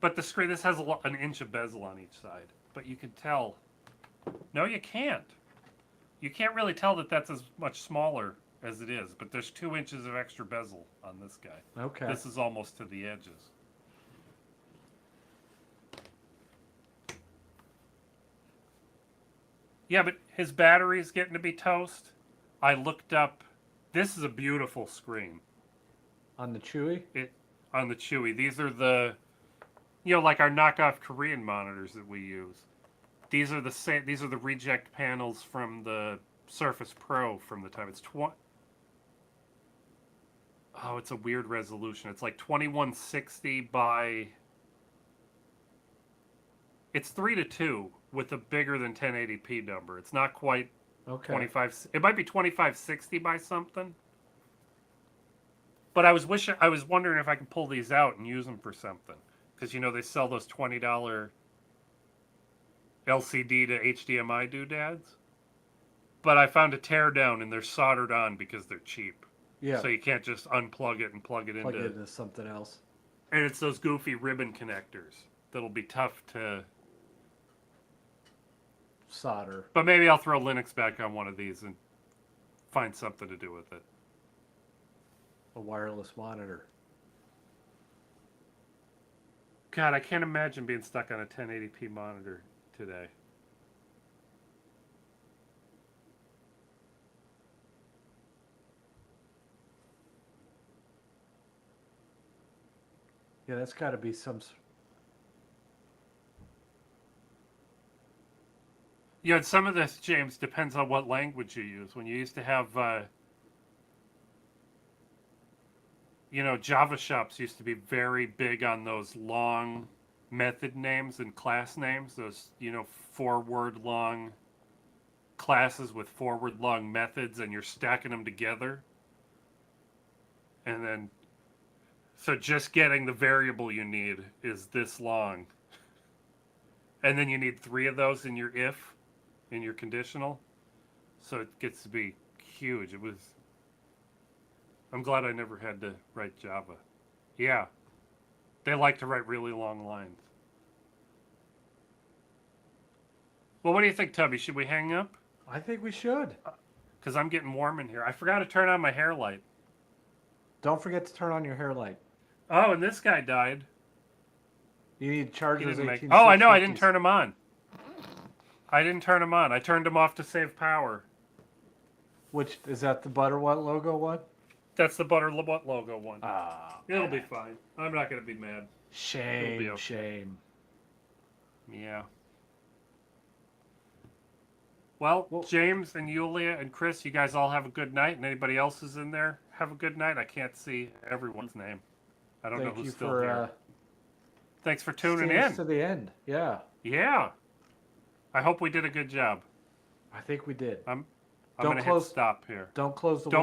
But the screen, this has an inch of bezel on each side. But you can tell. No, you can't. You can't really tell that that's as much smaller as it is. But there's 2 inches of extra bezel on this guy. Okay. This is almost to the edges. Yeah, but his battery's getting to be toast. I looked up. This is a beautiful screen. On the Chewy? On the Chewy. These are the, like our knockoff Korean monitors that we use. These are the reject panels from the Surface Pro from the time. It's it's a weird resolution. It's like 2160 by. It's 3:2 with a bigger than 1080p number. It's not quite 25. It might be 2560 by something. But I was wondering if I could pull these out and use them for something, because they sell those $20 LCD to HDMI doodads. But I found a teardown and they're soldered on because they're cheap. Yeah. So you can't just unplug it and plug it Plug it into something else. And it's those goofy ribbon connectors that'll be tough to solder. But maybe I'll throw Linux back on one of these and find something to do with it. A wireless monitor. God, I can't imagine being stuck on a 1080p monitor today. Yeah, that's got to be some. And some of this, James, depends on what language you use. When you used to have, Java shops used to be very big on those long method names and class names. Those, forward long classes with forward long methods, and you're stacking them together. And then, so just getting the variable you need is this long. And then you need 3 of those in your if. In your conditional, so it gets to be huge. I'm glad I never had to write Java. Yeah, they like to write really long lines. Well, what do you think, Tubby? Should we hang up? I think we should. Because I'm getting warm in here. I forgot to turn on my hair light. Don't forget to turn on your hair light. Oh, and this guy died. You need to charge those 1860s. Oh, I know. I didn't turn him on. I turned them off to save power. Which, is that the Butterwhat logo one? That's the Butterwhat logo one. It'll be man. fine. I'm not going to be mad. Shame, okay. shame. Yeah. Well, James and Yulia and Chris, you guys all have a good night. And anybody else is in there, have a good night. I can't see everyone's name. I don't know who's still here. Thanks for tuning See us in. to the end. Yeah, Yeah. I hope we did a good job. I think we did. I'm Don't going to hit close- stop here. Don't close the Don't